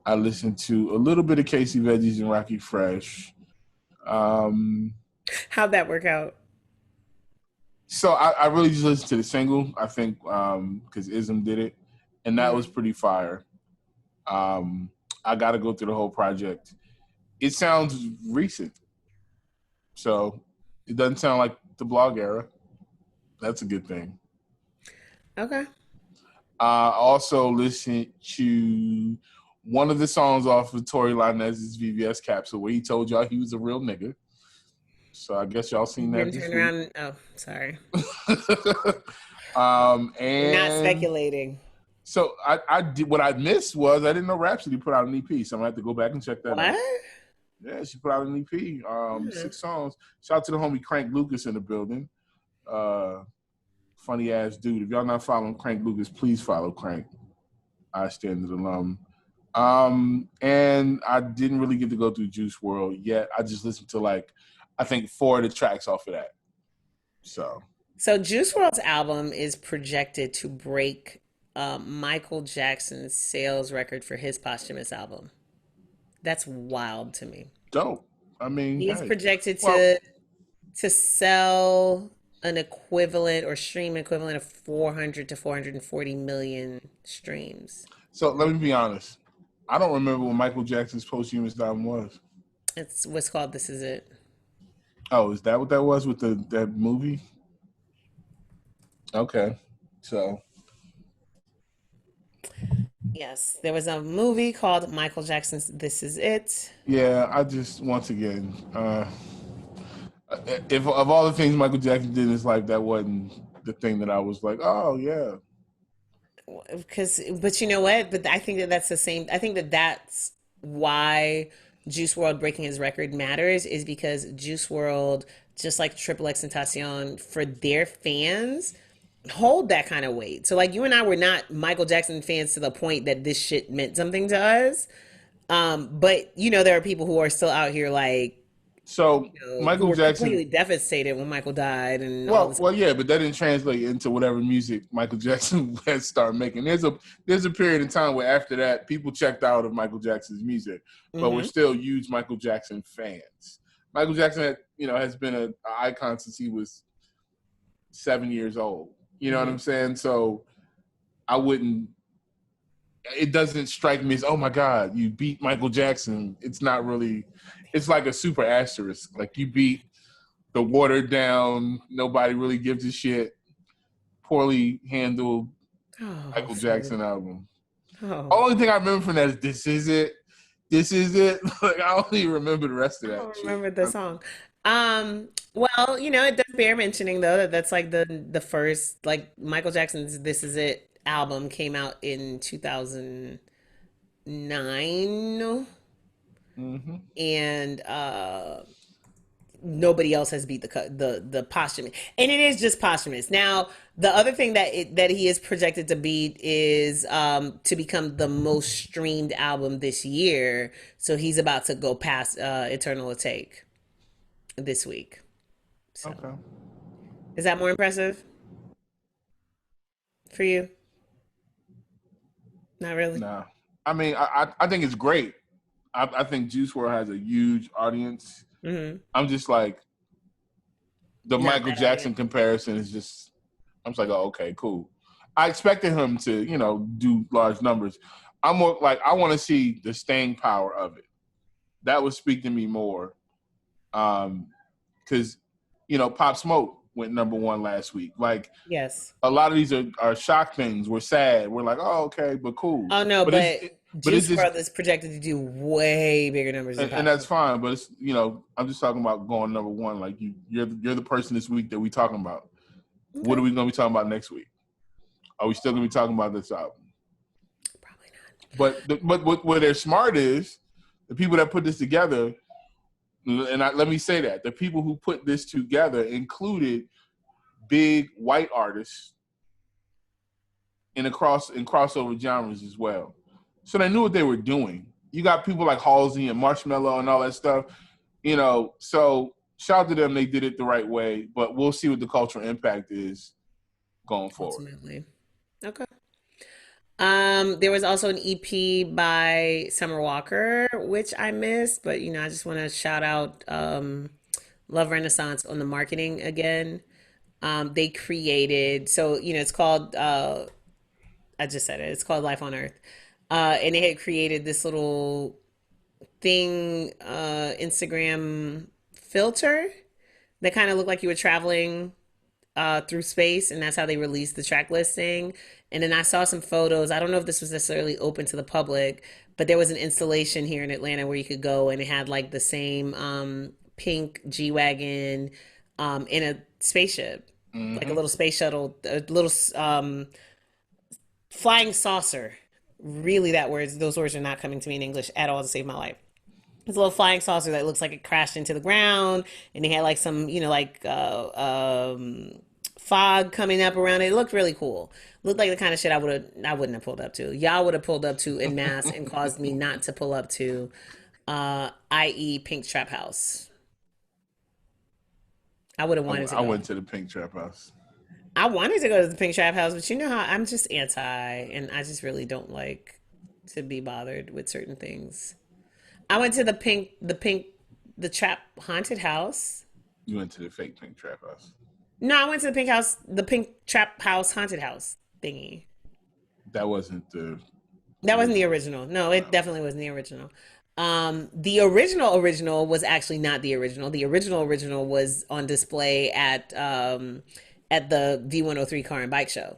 Speaker 2: I listened to a little bit of Casey Veggies and Rocky Fresh.
Speaker 1: How'd that work out?
Speaker 2: So I really just listened to the single, I think, because Ism did it. And that was pretty fire. I got to go through the whole project. It sounds recent. So it doesn't sound like the blog era. That's a good thing.
Speaker 1: Okay.
Speaker 2: I also listened to one of the songs off of Tory Lanez's VVS capsule where he told y'all he was a real nigga. So I guess y'all seen that.
Speaker 1: Turn around. Oh, sorry.
Speaker 2: And
Speaker 1: not speculating.
Speaker 2: So I did what I missed was I didn't know Rhapsody put out an EP, so I'm gonna have to go back and check that out. Yeah, she put out an EP, 6 songs. Shout out to the homie Crank Lucas in the building. Funny ass dude. If y'all not following Crank Lucas, please follow Crank. I stand alum. And I didn't really get to go through Juice WRLD yet. I just listened to I think 4 of the tracks off of that. So
Speaker 1: Juice WRLD's album is projected to break Michael Jackson's sales record for his posthumous album. That's wild to me.
Speaker 2: Dope. I mean,
Speaker 1: He is
Speaker 2: hey.
Speaker 1: projected
Speaker 2: Well,
Speaker 1: to sell an equivalent or stream equivalent of 400 to 440 million streams.
Speaker 2: so let me be honest. I don't remember what Michael Jackson's posthumous album was.
Speaker 1: It's what's called This Is It.
Speaker 2: Oh, is that what that was with the that movie? Okay. So
Speaker 1: Yes, there was a movie called Michael Jackson's This Is It.
Speaker 2: yeah, I just once again, if of all the things Michael Jackson did in his life, that wasn't the thing that I was like, oh yeah.
Speaker 1: Because, but you know what? But I think that that's the same. I think that that's why Juice World breaking his record matters, is because Juice World, just like Triple X Tentacion, for their fans, hold that kind of weight. So, like, you and I were not Michael Jackson fans to the point that this shit meant something to us. But you know, there are people who are still out here like,
Speaker 2: So
Speaker 1: who
Speaker 2: Michael
Speaker 1: were
Speaker 2: Jackson.
Speaker 1: completely devastated when Michael died and all
Speaker 2: Well,
Speaker 1: this.
Speaker 2: well, yeah, but that didn't translate into whatever music Michael Jackson has started making. There's a period in time where after that, people checked out of Michael Jackson's music, but we're
Speaker 1: Mm-hmm.
Speaker 2: still huge Michael Jackson fans. Michael Jackson, has been an icon since he was 7 years old. You know what
Speaker 1: Mm-hmm.
Speaker 2: I'm saying? So I wouldn't. It doesn't strike me as, oh my God, you beat Michael Jackson. It's not really. It's like a super asterisk. Like you beat the watered down, nobody really gives a shit, poorly handled
Speaker 1: Oh,
Speaker 2: Michael
Speaker 1: Philly.
Speaker 2: Jackson album.
Speaker 1: Oh,
Speaker 2: Only thing I remember from that is "This Is It." This is it. Like I don't even remember the rest of
Speaker 1: I
Speaker 2: that
Speaker 1: don't
Speaker 2: shit.
Speaker 1: remember the song. Well, you know, it does bear mentioning though that that's like the first like Michael Jackson's "This Is It" album came out in 2009,
Speaker 2: Mm-hmm.
Speaker 1: and nobody else has beat the posthumous, and it is just posthumous. Now, the other thing that he is projected to beat is to become the most streamed album this year. So he's about to go past Eternal Take this week. So
Speaker 2: Okay.
Speaker 1: is that more impressive for you? Not really.
Speaker 2: Nah. I mean, I think it's great. I think Juice WRLD has a huge audience.
Speaker 1: Mm-hmm.
Speaker 2: I'm just like the
Speaker 1: Not
Speaker 2: Michael
Speaker 1: that
Speaker 2: Jackson
Speaker 1: audience.
Speaker 2: comparison is just. I'm just like, oh, okay, cool. I expected him to, do large numbers. I'm more like I want to see the staying power of it. That would speak to me more. Because Pop Smoke went number one last week. Like
Speaker 1: Yes.
Speaker 2: a lot of these are shock things. We're sad. We're like, oh, okay, but cool.
Speaker 1: Oh no,
Speaker 2: But
Speaker 1: but
Speaker 2: it's
Speaker 1: Juice
Speaker 2: just,
Speaker 1: WRLD is projected to do way bigger numbers than
Speaker 2: and
Speaker 1: Pop
Speaker 2: that's
Speaker 1: Smoke.
Speaker 2: fine. But it's I'm just talking about going number one. Like you're the person this week that we talking about. What
Speaker 1: Okay.
Speaker 2: are we gonna be talking about next week? Are we still gonna be talking about this album?
Speaker 1: Probably
Speaker 2: But what they're smart is the people that put this together. And let me say that the people who put this together included big white artists in crossover genres as well. So they knew what they were doing. You got people like Halsey and Marshmello and all that stuff, So shout out to them, they did it the right way. But we'll see what the cultural impact is going
Speaker 1: not.
Speaker 2: forward.
Speaker 1: Ultimately. Okay. There was also an EP by Summer Walker, which I missed, but you know, I just want to shout out Love Renaissance on the marketing again. They created, so you know, it's called I just said it, it's called Life on Earth. And they had created this little thing, Instagram filter that kind of looked like you were traveling through space, and that's how they released the track listing. And then I saw some photos. I don't know if this was necessarily open to the public, but there was an installation here in Atlanta where you could go, and it had like the same pink G wagon in a spaceship, like a
Speaker 2: Mm-hmm.
Speaker 1: little space shuttle, a little flying saucer. Really, those words are not coming to me in English at all to save my life. It's a little flying saucer that looks like it crashed into the ground, and they had like some, you know, like fog coming up around it. It looked really cool. Looked like the kind of shit I wouldn't have pulled up to. Y'all would have pulled up to in mass and caused me not to pull up to, i.e., Pink Trap House. I would have wanted to
Speaker 2: I
Speaker 1: go.
Speaker 2: went to the Pink Trap House.
Speaker 1: I wanted to go to the Pink Trap House, but you know how I'm just anti, and I just really don't like to be bothered with certain things. I went to the Trap Haunted House.
Speaker 2: You went to the fake Pink Trap House.
Speaker 1: No, I went to the Pink Trap House Haunted House thingy.
Speaker 2: That wasn't the
Speaker 1: That wasn't the
Speaker 2: original.
Speaker 1: original. No, it
Speaker 2: No.
Speaker 1: definitely wasn't the original. The original was actually not the original. The original was on display at the V103 Car and Bike Show.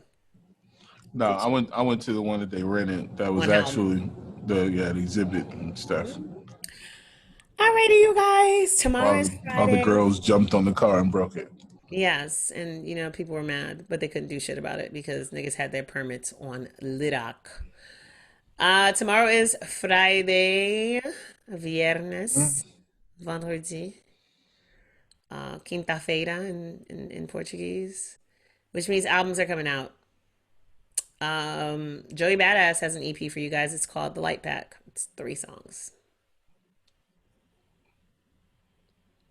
Speaker 2: No, I went to the one that they rented. That was
Speaker 1: On Helm.
Speaker 2: actually the exhibit and stuff.
Speaker 1: Alrighty, you guys. Tomorrow is
Speaker 2: All the
Speaker 1: Friday.
Speaker 2: girls jumped on the car and broke it.
Speaker 1: Yes, and people were mad, but they couldn't do shit about it because niggas had their permits on Lirak. Tomorrow is Friday, Viernes, Vendredi, Quinta-feira in Portuguese, which means albums are coming out. Joey Badass has an EP for you guys. It's called The Light Pack. It's 3 songs.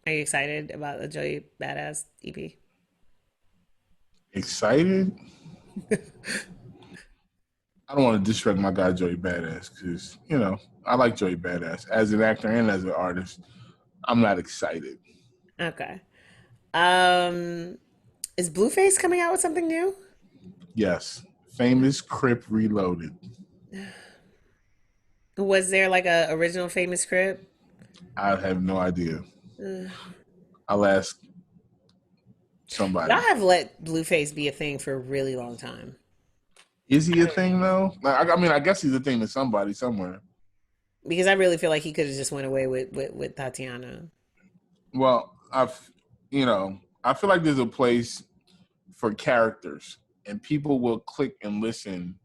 Speaker 1: Are you excited about the Joey Badass EP?
Speaker 2: Excited? I don't want to disrespect my guy Joey Badass because I like Joey Badass as an actor and as an artist. I'm not excited.
Speaker 1: Okay. Is Blueface coming out with something new?
Speaker 2: Yes, Famous Crip Reloaded.
Speaker 1: Was there like a original Famous Crip?
Speaker 2: I have no idea. I'll ask somebody.
Speaker 1: Y'all have let Blueface be a thing for a really long time.
Speaker 2: Is he a thing though? I mean, I guess he's a thing to somebody somewhere.
Speaker 1: Because I really feel like he could have just went away with Tatiana.
Speaker 2: Well, I feel like there's a place for characters, and people will click and listen,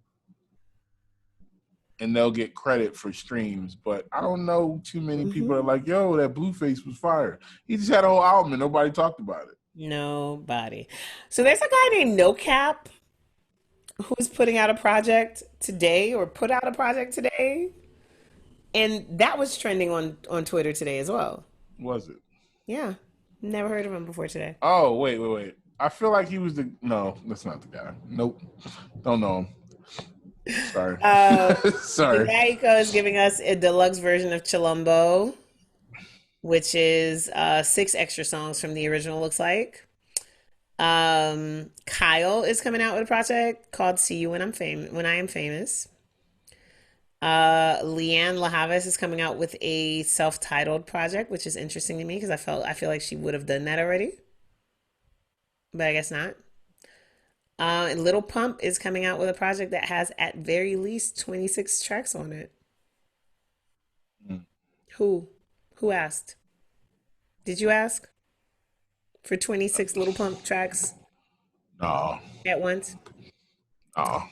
Speaker 2: and they'll get credit for streams. But I don't know too many people are like, "Yo, that Blueface was fire." He just had a whole album, and nobody talked about it.
Speaker 1: Nobody. So there's a guy named No Cap who's putting out a project today, or put out a project today, and that was trending on Twitter today as well.
Speaker 2: Was it?
Speaker 1: Yeah, never heard of him before today.
Speaker 2: Oh, wait. I feel like he was no, that's not the guy. Nope. Don't know him. Sorry. Sorry.
Speaker 1: Mexico is giving us a deluxe version of Chilombo, which is 6 extra songs from the original, looks like. Kyle is coming out with a project called "See You When I Am Famous." Leanne LaHavis is coming out with a self-titled project, which is interesting to me because I feel like she would have done that already, but I guess not. Little Pump is coming out with a project that has at very least 26 tracks on it.
Speaker 2: Mm.
Speaker 1: Who asked? Did you ask for 26 Little Pump tracks
Speaker 2: No.
Speaker 1: at once?
Speaker 2: No.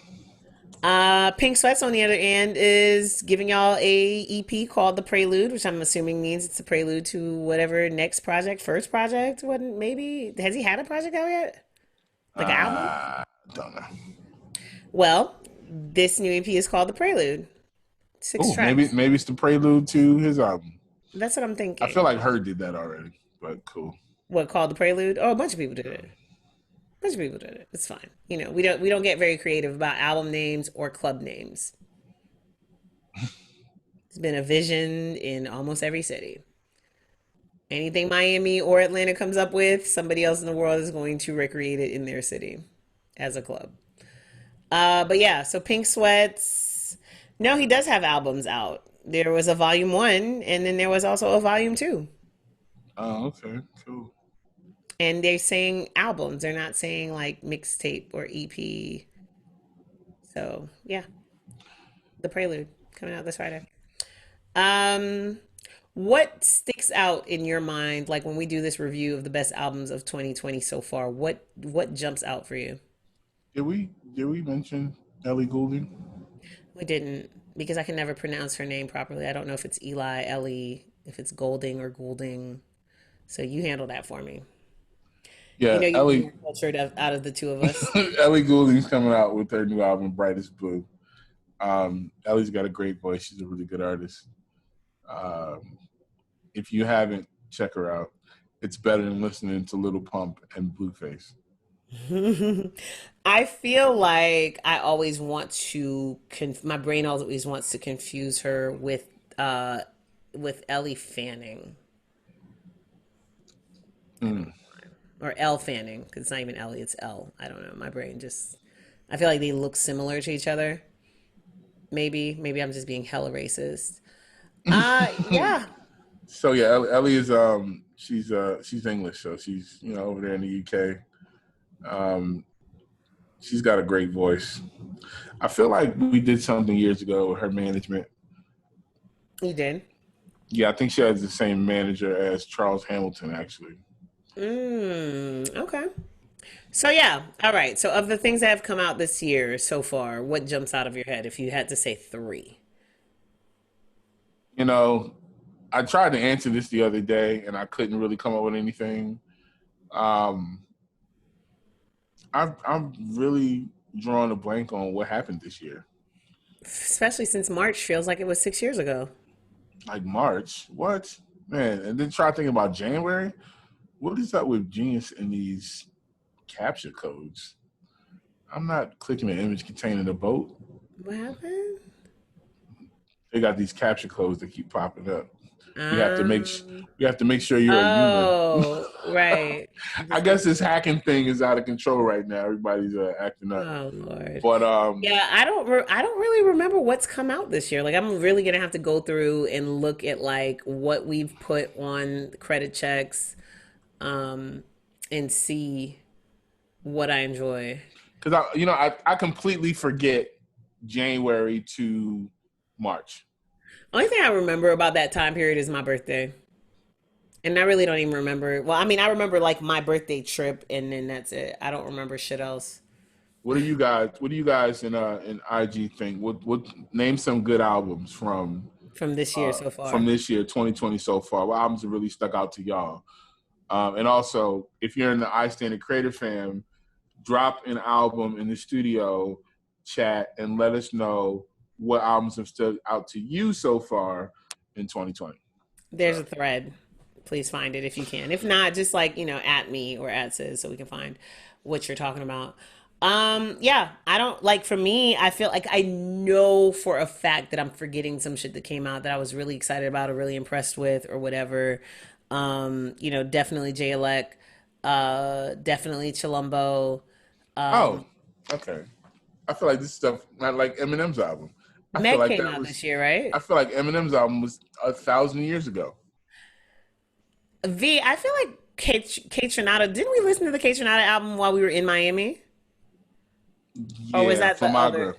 Speaker 1: Pink Sweats on the other end is giving y'all a EP called The Prelude, which I'm assuming means it's a prelude to whatever next project, first project. What maybe has he had a project out yet? Like an album?
Speaker 2: Don't know.
Speaker 1: Well, this new EP is called The Prelude. 6
Speaker 2: Oh,
Speaker 1: tracks.
Speaker 2: maybe it's the prelude to his album.
Speaker 1: That's what I'm thinking.
Speaker 2: I feel like Her did that already, but cool.
Speaker 1: What, called The Prelude? Oh, a bunch of people did it. A bunch of people did it. It's fine. We don't get very creative about album names or club names. It's been a vision in almost every city. Anything Miami or Atlanta comes up with, somebody else in the world is going to recreate it in their city as a club. But yeah, so Pink Sweats. No, he does have albums out. There was a volume 1, and then there was also a volume 2.
Speaker 2: Oh, okay, cool.
Speaker 1: And they're saying albums. They're not saying like mixtape or EP. So yeah, The Prelude coming out this Friday. What sticks out in your mind, like when we do this review of the best albums of 2020 so far? What jumps out for you?
Speaker 2: Did we mention Ellie Goulding?
Speaker 1: We didn't, because I can never pronounce her name properly. I don't know if it's Eli, Ellie, if it's Golding or Goulding. So you handle that for me.
Speaker 2: Yeah,
Speaker 1: You're
Speaker 2: Ellie.
Speaker 1: more cultured out of the two of us.
Speaker 2: Ellie Goulding's coming out with her new album, Brightest Blue. Ellie's got a great voice. She's a really good artist. If you haven't, check her out. It's better than listening to Little Pump and Blueface.
Speaker 1: I feel like I always want to my brain always wants to confuse her uh with Ellie Fanning. I don't
Speaker 2: Mm.
Speaker 1: know. Or Elle Fanning, because it's not even Ellie, it's Elle. I don't know. My brain just I feel like they look similar to each other. Maybe I'm just being hella racist. Yeah.
Speaker 2: So yeah, Ellie is she's English, so she's over there in the UK. Um, she's got a great voice. I feel like we did something years ago with her management.
Speaker 1: You did.
Speaker 2: Yeah, I think she has the same manager as Charles Hamilton, actually.
Speaker 1: Okay. So yeah, all right. So of the things that have come out this year so far, what jumps out of your head if you had to say three?
Speaker 2: You know, I tried to answer this the other day, and I couldn't really come up with anything. Um, I'm really drawing a blank on what happened this year.
Speaker 1: Especially since March feels like it was 6 years ago.
Speaker 2: Like March, what man? And then try thinking about January. What is up with Genius and these capture codes? I'm not clicking the image containing the boat.
Speaker 1: What happened?
Speaker 2: They got these capture codes that keep popping up. We have to make
Speaker 1: Um,
Speaker 2: we have to make sure you're a human.
Speaker 1: oh, right.
Speaker 2: I guess this hacking thing is out of control right now. Everybody's acting up.
Speaker 1: Oh Lord.
Speaker 2: But
Speaker 1: Yeah, I don't really remember what's come out this year. Like I'm really gonna have to go through and look at like what we've put on credit checks, um, and see what I enjoy.
Speaker 2: because I completely forget January to March.
Speaker 1: Only thing I remember about that time period is my birthday. And I really don't even remember. Well, I mean, I remember like my birthday trip, and then that's it. I don't remember shit else
Speaker 2: What do you guys in IG think? What name some good albums
Speaker 1: from this year so
Speaker 2: from
Speaker 1: far.
Speaker 2: this year 2020 so far? What albums have really stuck out to y'all? And also, if you're in the I Stand Creator fam, drop an album in the studio chat and let us know what albums have stood out to you so far in 2020.
Speaker 1: There's a thread. Please find it if you can. If not, just like, at me or at Ciz so we can find what you're talking about. Yeah, I don't like for me, I feel like I know for a fact that I'm forgetting some shit that came out that I was really excited about or really impressed with or whatever. Definitely J Elect, definitely Chilumbo.
Speaker 2: Oh,
Speaker 1: Um,
Speaker 2: okay. I feel like this stuff not like Eminem's album. I feel
Speaker 1: Meg
Speaker 2: like
Speaker 1: came
Speaker 2: that
Speaker 1: out
Speaker 2: was
Speaker 1: this year, right?
Speaker 2: I feel like Eminem's album was 1,000 years ago.
Speaker 1: V, I feel like Kate Trinata, didn't we listen to the Kate Trinata album while we were in Miami? Or was
Speaker 2: Yeah,
Speaker 1: that the other?
Speaker 2: Flamagra.
Speaker 1: Okay,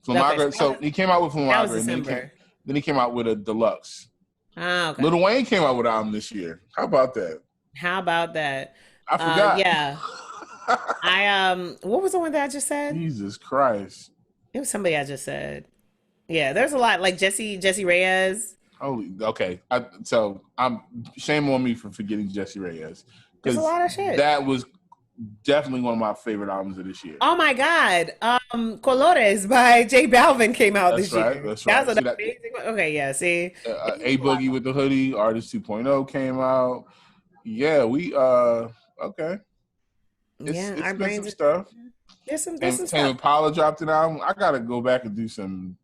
Speaker 1: so
Speaker 2: Flamagra. So he came out with
Speaker 1: that was
Speaker 2: Flamagra, and
Speaker 1: December.
Speaker 2: then he came out with a deluxe.
Speaker 1: Ah, okay.
Speaker 2: Lil Wayne came out with an album this year. How about that?
Speaker 1: How about that?
Speaker 2: I forgot.
Speaker 1: Yeah. What was the one that I just said?
Speaker 2: Jesus Christ.
Speaker 1: It was somebody I just said. Yeah, there's a lot like Jesse Reyes.
Speaker 2: Holy. Okay. So I'm shame on me for forgetting Jesse Reyes
Speaker 1: There's a
Speaker 2: because
Speaker 1: lot of shit.
Speaker 2: that was definitely one of my favorite albums of this year.
Speaker 1: Oh my God. Colores by J Balvin came out
Speaker 2: That's
Speaker 1: this
Speaker 2: right.
Speaker 1: year.
Speaker 2: That's
Speaker 1: That
Speaker 2: right.
Speaker 1: was
Speaker 2: See
Speaker 1: an
Speaker 2: that
Speaker 1: amazing one. Okay, yeah, see.
Speaker 2: A Boogie with the Hoodie, Artist 2.0 came out. Yeah, we okay.
Speaker 1: Yeah,
Speaker 2: It's
Speaker 1: our
Speaker 2: been some
Speaker 1: brains are
Speaker 2: stuff.
Speaker 1: there's some
Speaker 2: Tame
Speaker 1: stuff.
Speaker 2: Impala dropped an album. I gotta go back and do some.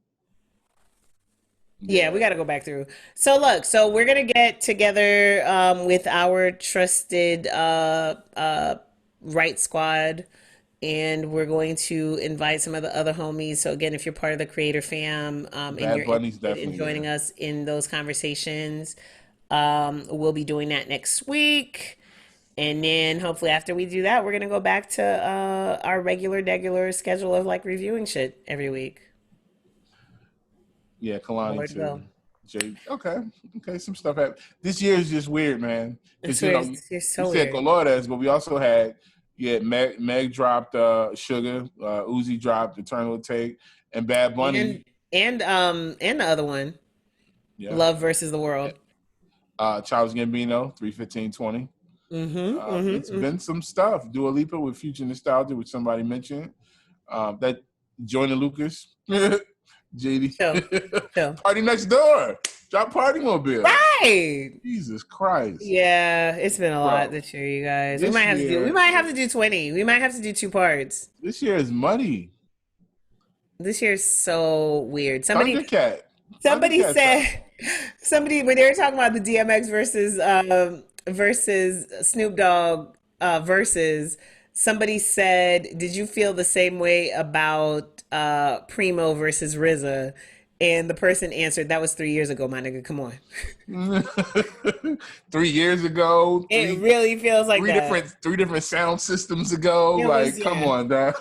Speaker 1: Yeah, we
Speaker 2: Yeah,
Speaker 1: got to go back through. So look, so we're gonna get together with our trusted right squad, and we're going to invite some of the other homies. So again, if you're part of the creator fam and
Speaker 2: Bad
Speaker 1: you're
Speaker 2: Bunny's
Speaker 1: interested in
Speaker 2: definitely
Speaker 1: joining
Speaker 2: there.
Speaker 1: us in those conversations, we'll be doing that next week. And then hopefully after we do that, we're gonna go back to our regular schedule of like reviewing shit every week.
Speaker 2: Yeah, Kalani
Speaker 1: Lord
Speaker 2: too.
Speaker 1: will.
Speaker 2: Jay. Okay, okay. Some stuff happened. This year is just weird, man. Because
Speaker 1: It's weird. It's
Speaker 2: you
Speaker 1: so
Speaker 2: said
Speaker 1: weird.
Speaker 2: Colores, but we also had Meg dropped Sugar, Uzi dropped Eternal Take, and Bad Bunny.
Speaker 1: And and the other one,
Speaker 2: Yeah,
Speaker 1: Love versus the
Speaker 2: yeah.
Speaker 1: World.
Speaker 2: Charles Gambino, 31520. It's
Speaker 1: Mm-hmm.
Speaker 2: been some stuff. Dua Lipa with Future Nostalgia, which somebody mentioned. That Joyner Lucas, JD,
Speaker 1: So, so
Speaker 2: Party Next Door, drop Party Mobile.
Speaker 1: right. Right.
Speaker 2: Jesus Christ.
Speaker 1: Yeah, it's been a lot this year, you guys. We might have to do 20. We might have to do 2 parts.
Speaker 2: This year is muddy.
Speaker 1: This year is so weird. Somebody
Speaker 2: Thundercat
Speaker 1: said when they were talking about the DMX versus Snoop Dogg versus somebody said, "Did you feel the same way about Primo versus RZA?" And the person answered, "That was 3 years ago, my nigga. Come on."
Speaker 2: 3 years ago.
Speaker 1: It really feels like
Speaker 2: three different sound systems ago. Come on, dog.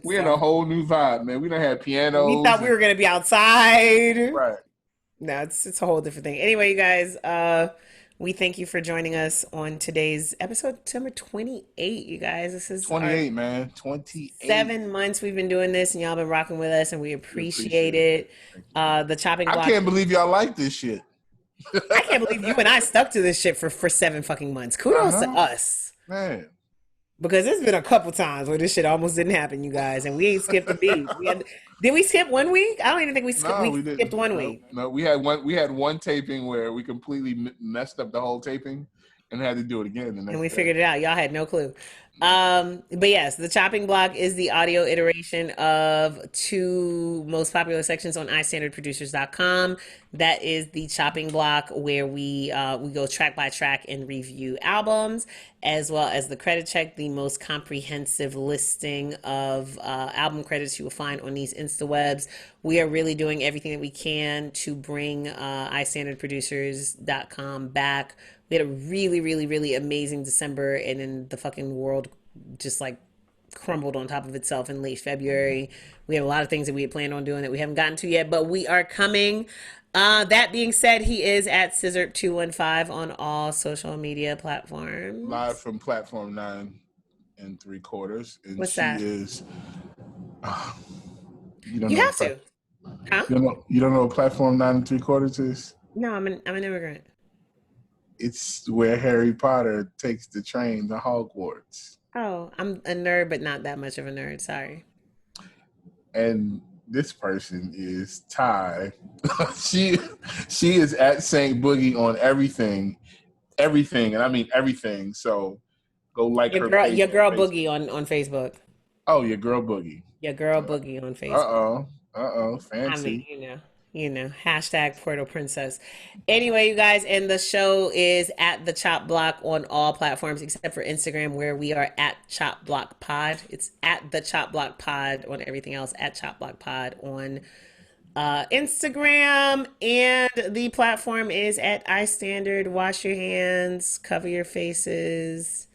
Speaker 2: We had a whole new vibe, man. We done had pianos.
Speaker 1: We thought we were gonna be outside.
Speaker 2: Right.
Speaker 1: No, it's a whole different thing. Anyway, you guys, we thank you for joining us on today's episode number 28, you guys. This is
Speaker 2: 28, man. 28.
Speaker 1: 7 months we've been doing this, and y'all been rocking with us, and we appreciate it. The chopping block.
Speaker 2: I can't believe y'all like this shit.
Speaker 1: I can't believe you and I stuck to this shit for 7 fucking months. Kudos to us.
Speaker 2: Man.
Speaker 1: Because there's been a couple times where this shit almost didn't happen, you guys, and we ain't skipped a beat. Did we skip 1 week? I don't even think we skipped. No, we skipped 1 week.
Speaker 2: No, we had one taping where we completely messed up the whole taping and had to do it again.
Speaker 1: And we figured it out. Y'all had no clue. But yes, the chopping block is the audio iteration of 2 most popular sections on iStandardProducers.com. That is the chopping block where we go track by track and review albums, as well as the credit check, the most comprehensive listing of album credits you will find on these InstaWebs. We are really doing everything that we can to bring iStandardProducers.com back. We had a really, really, really amazing December, and then the fucking world just like crumbled on top of itself in late February. We had a lot of things that we had planned on doing that we haven't gotten to yet, but we are coming. That being said, he is at Scissor215 on all social media platforms.
Speaker 2: Live from platform 9 3/4. And
Speaker 1: what's that?
Speaker 2: Is
Speaker 1: you have to. Huh?
Speaker 2: You don't know what platform 9 3/4 is?
Speaker 1: No, I'm an immigrant.
Speaker 2: It's where Harry Potter takes the train to Hogwarts.
Speaker 1: Oh, I'm a nerd, but not that much of a nerd. Sorry.
Speaker 2: And this person is Tai. she is at Saint Boogie on everything, and I mean everything. So go like
Speaker 1: your
Speaker 2: her.
Speaker 1: Your girl Boogie on Facebook.
Speaker 2: Oh, your girl Boogie.
Speaker 1: Your girl Boogie on Facebook.
Speaker 2: Fancy.
Speaker 1: I mean, you know, hashtag Puerto Princess. Anyway, you guys, and the show is at the Chop Block on all platforms except for Instagram, where we are at Chop Block Pod. It's at the Chop Block Pod on everything else, at Chop Block Pod on Instagram, and the platform is at iStandard. Wash your hands, cover your faces,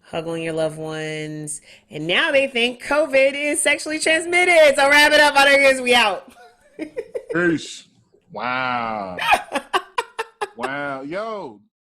Speaker 1: hug on your loved ones. And now they think COVID is sexually transmitted. So wrap it up, my niggas. We out.
Speaker 2: Peace. Wow. Wow. Yo.